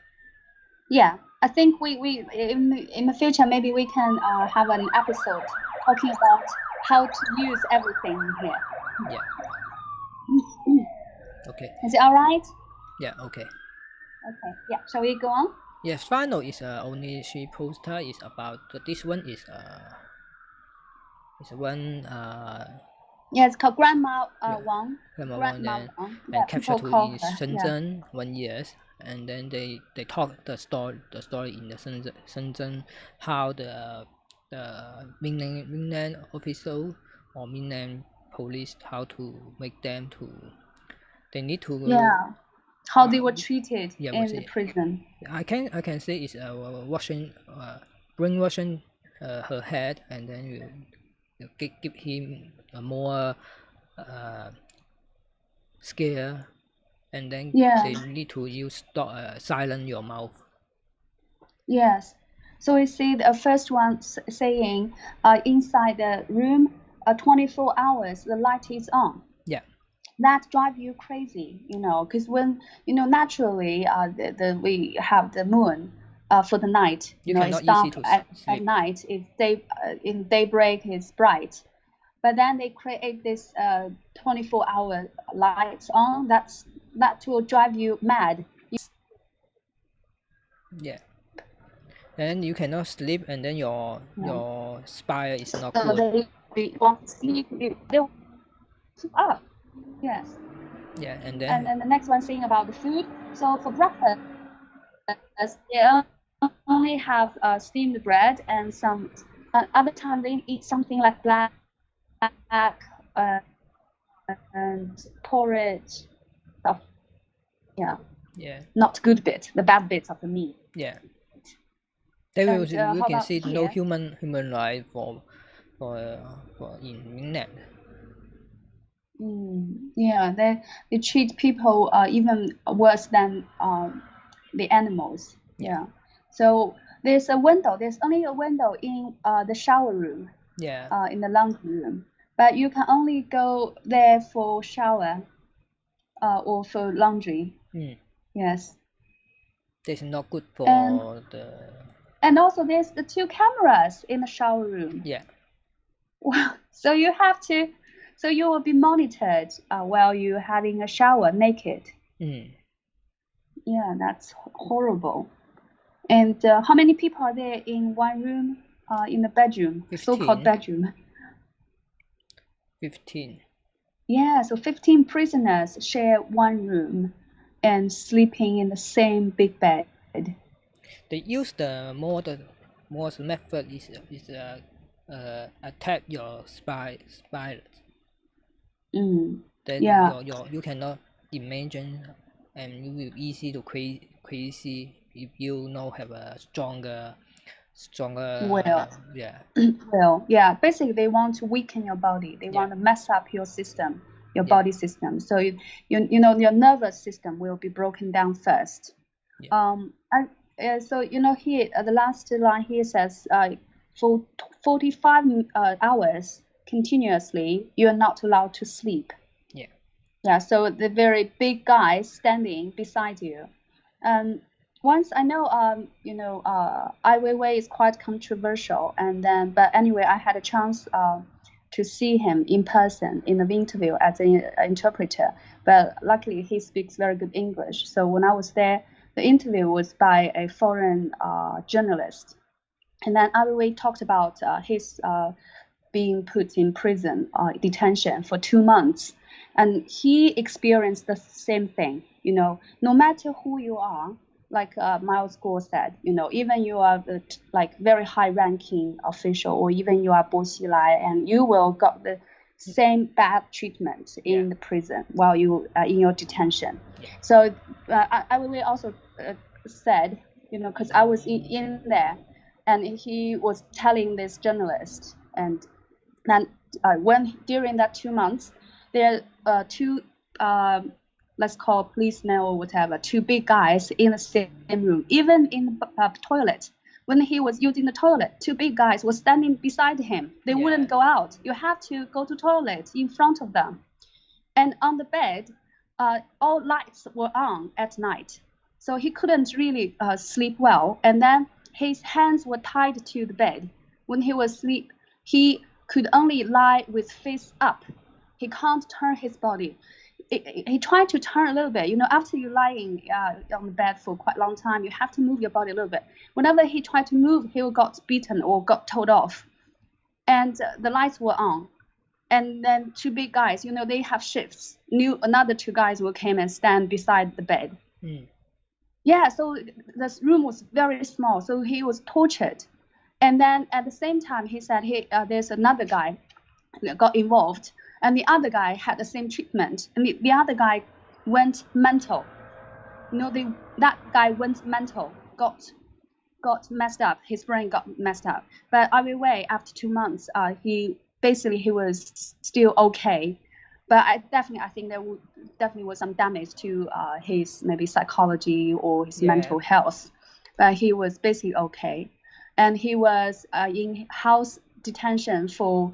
Yeah, I think we in the future maybe we can have an episode talking about how to use everything here. Yeah. Okay. Is it all right? Yeah. Okay. Okay. Yeah. Shall we go on? Yes. Final is only 3 poster is about this one is one Yeah, it's called Grandma Wang. Grandma Wang, Wang. and captured in her. Shenzhen 1 year, and then they talk the story in the Shenzhen how the mainland official or mainland police how to make them to they need to how they were treated in the prison. I can say it's brainwashing her head, and then you give him a more scare, and then they need to use silence your mouth. Yes. So we see the first one saying inside the room 24 hours the light is on. Yeah. That drive you crazy, because when naturally we have the moon for the night. It's dark at night. In daybreak it's bright, but then they create this 24-hour lights on. That will drive you mad. Yeah. Then you cannot sleep, and then your spine is not so good. They won't sleep. They will sleep up. Yes. Yeah, and then the next one saying about the food. So for breakfast, they only have steamed bread and some. Other time they eat something like black and porridge stuff. Yeah. Yeah. Not good bit, the bad bits of the meat. Yeah. They will. You can see here? No human life for in mainland. Yeah, they treat people even worse than the animals. Yeah. So there's a window. There's only a window in the shower room. Yeah. In the laundry room, but you can only go there for shower, or for laundry. Yes. This is not good for And also there's the 2 cameras in the shower room. Yeah. Wow. So you have to, so you will be monitored while you're having a shower naked. Yeah, that's horrible. And how many people are there in one room, in the bedroom, 15. so-called bedroom? 15. Yeah, so 15 prisoners share one room and sleeping in the same big bed. They use the most method is attack your spine. Then Yeah. you cannot imagine, and you will easy to crazy if you know have a stronger Well. yeah. Well, yeah, basically they want to weaken your body. They want to mess up your system, your body system. So you know your nervous system will be broken down first. So you know here the last line here says for 45 hours continuously you are not allowed to sleep. Yeah, so the very big guy standing beside you. Once I know, you know, Ai Weiwei is quite controversial, and then, but anyway, I had a chance to see him in person in an interview as an interpreter. But luckily, he speaks very good English. So when I was there, the interview was by a foreign journalist, and then Ai Weiwei talked about his being put in prison, detention for 2 months. And he experienced the same thing, you know, no matter who you are, like Miles Gore said, you know, even you are like very high ranking official, or even you are Bo Xilai, and you will got the same bad treatment in the prison while you are in your detention. So I will also said, you know, because I was in there, and he was telling this journalist, and then when during that 2 months, there are 2 let's call policemen or whatever, 2 big guys in the same room, even in the toilet. When he was using the toilet, 2 big guys were standing beside him. They wouldn't go out. You have to go to toilet in front of them. And on the bed, all lights were on at night, so he couldn't really sleep well. And then his hands were tied to the bed. When he was asleep, he could only lie with face up. He can't turn his body. He tried to turn a little bit. You know, after you're lying on the bed for quite a long time, you have to move your body a little bit. Whenever he tried to move, he got beaten or got told off. And the lights were on. And then 2 big guys, you know, they have shifts. Another 2 guys will come and stand beside the bed. Yeah, so this room was very small. So he was tortured. And then at the same time, he said there's another guy that got involved, and the other guy had the same treatment, and the other guy went mental. You know, that guy went mental, got messed up. His brain got messed up. But Ai Weiwei, after 2 months, he was still okay. But I think there definitely was some damage to his maybe psychology or his mental health. But he was basically okay. And he was in house detention for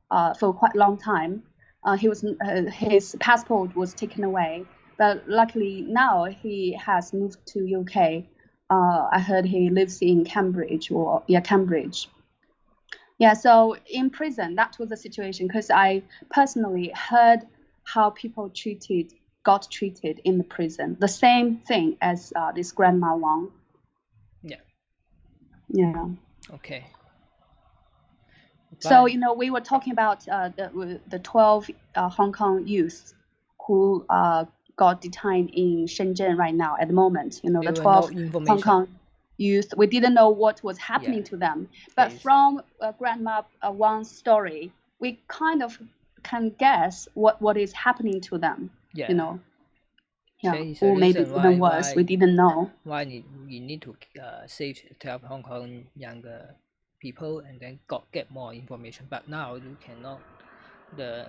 quite a long time. His passport was taken away, but luckily now he has moved to UK. I heard he lives in Cambridge. Yeah, so in prison, that was the situation, because I personally heard how people got treated in the prison. The same thing as this Grandma Wang. Yeah. Okay. So, you know, we were talking about the 12 Hong Kong youth who got detained in Shenzhen right now at the moment. You know, the 12 Hong Kong youth, we didn't know what was happening to them. But from Grandma Wang's story, we kind of can guess what is happening to them, you know. Yeah, or maybe even worse, we didn't know. Why we need to save 12 Hong Kong younger people and then get more information, but now you cannot. The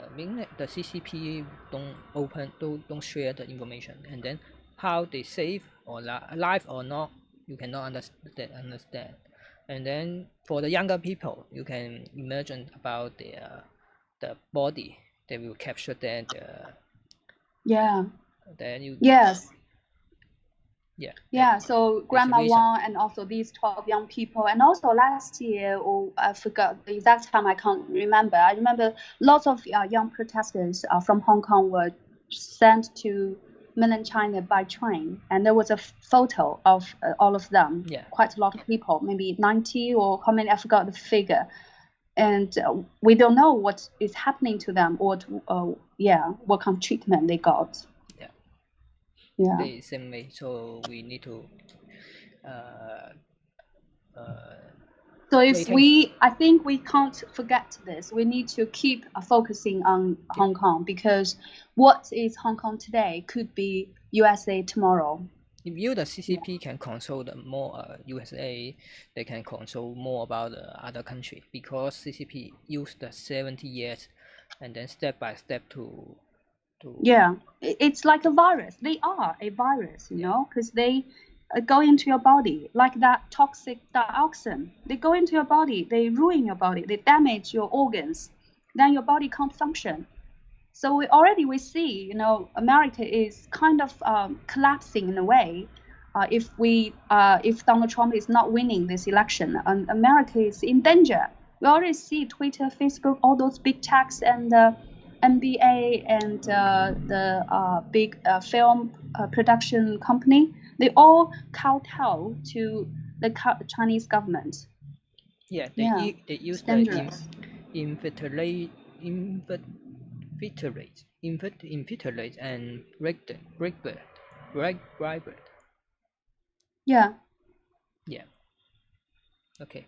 CCP don't share the information, and then how they save or alive or not, you cannot understand. And then for the younger people, you can imagine about the body. They will capture that. Yeah. Then you. Yes. Yeah. Yeah, so Grandma reason. Wang and also these 12 young people. And also last year, oh, I forgot the exact time, I can't remember. I remember lots of young protesters from Hong Kong were sent to mainland China by train. And there was a photo of all of them. Yeah. Quite a lot of people, maybe 90 or how many, I forgot the figure. And we don't know what is happening to them or what kind of treatment they got. Yeah. The same way, so we need to so if I think we can't forget this. We need to keep focusing on Hong Kong, because what is Hong Kong today could be USA tomorrow. If you the CCP can control the more USA, they can control more about the other country, because CCP used the 70 years and then step by step to yeah, it's like a virus. They are a virus, you know, because they go into your body like that toxic dioxin. They go into your body, they ruin your body, they damage your organs, then your body can't function. So we see, you know, America is kind of collapsing in a way. If Donald Trump is not winning this election, America is in danger. We already see Twitter, Facebook, all those big techs and NBA and the big film production company. They all kowtow to the Chinese government. Yeah, they use the infiltrate and break. Yeah. Yeah. Okay.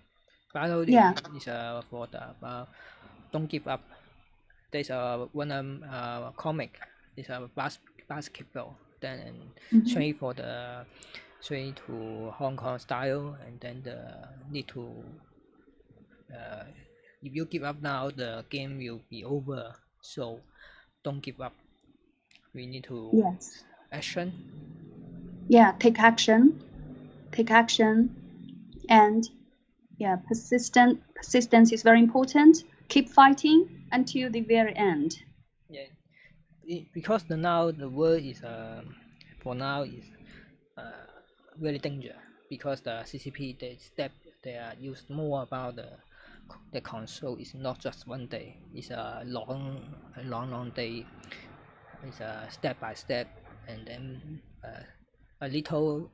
Finally, is for the don't give up. There's one comic. It's a basketball. Then train for the train to Hong Kong style, and then need to. If you give up now, the game will be over. So don't give up. We need to action. Yeah, take action, and persistence is very important. Keep fighting until the very end. Yeah, because now the world is for now is very dangerous, because the CCP they are used more about the control. Is not just one day. It's a long day. It's a step by step, and then a little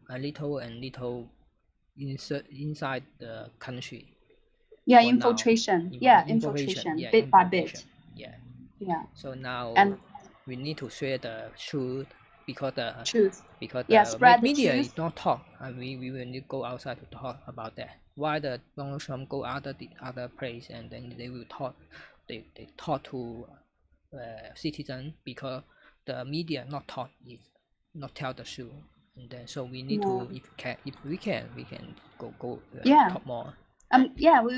inside the country. Yeah, infiltration. Infiltration, bit by bit. Yeah. So now we need to share the truth, because the media is not talk, and we will need to go outside to talk about that. Why the Donald Trump go the other place, and then they will talk. They talk to citizens, because the media not talk, is not tell the truth. And then so we need to, if we can go talk more.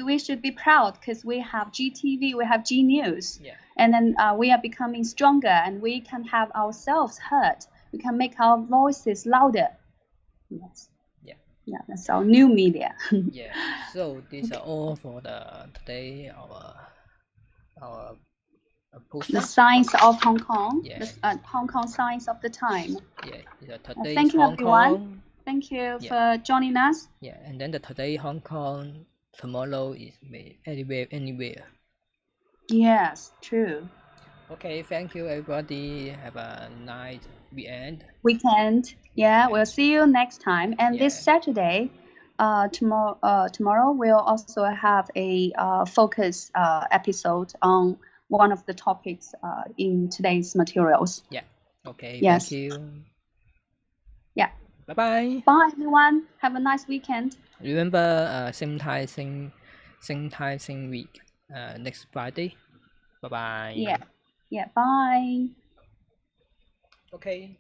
We should be proud, because we have GTV, we have G News, and then we are becoming stronger, and we can have ourselves heard. We can make our voices louder. Yes. Yeah, that's our new media. Yeah. So these are all for the today our poster. The Signs of Hong Kong. The Hong Kong Signs of the Time. Yeah. Today thank you, Hong everyone. Kong. Thank you for joining us. Yeah, and then the today Hong Kong, tomorrow is anywhere. Yes, true. Okay, thank you everybody. Have a nice weekend. Yeah, we'll see you next time. And this Saturday, tomorrow we'll also have a focus episode on one of the topics in today's materials. Yeah. Okay. Yes. Thank you. Yeah. Bye bye. Bye everyone. Have a nice weekend. Remember, same time, same week. Next Friday. Bye bye. Yeah. Bye. Okay.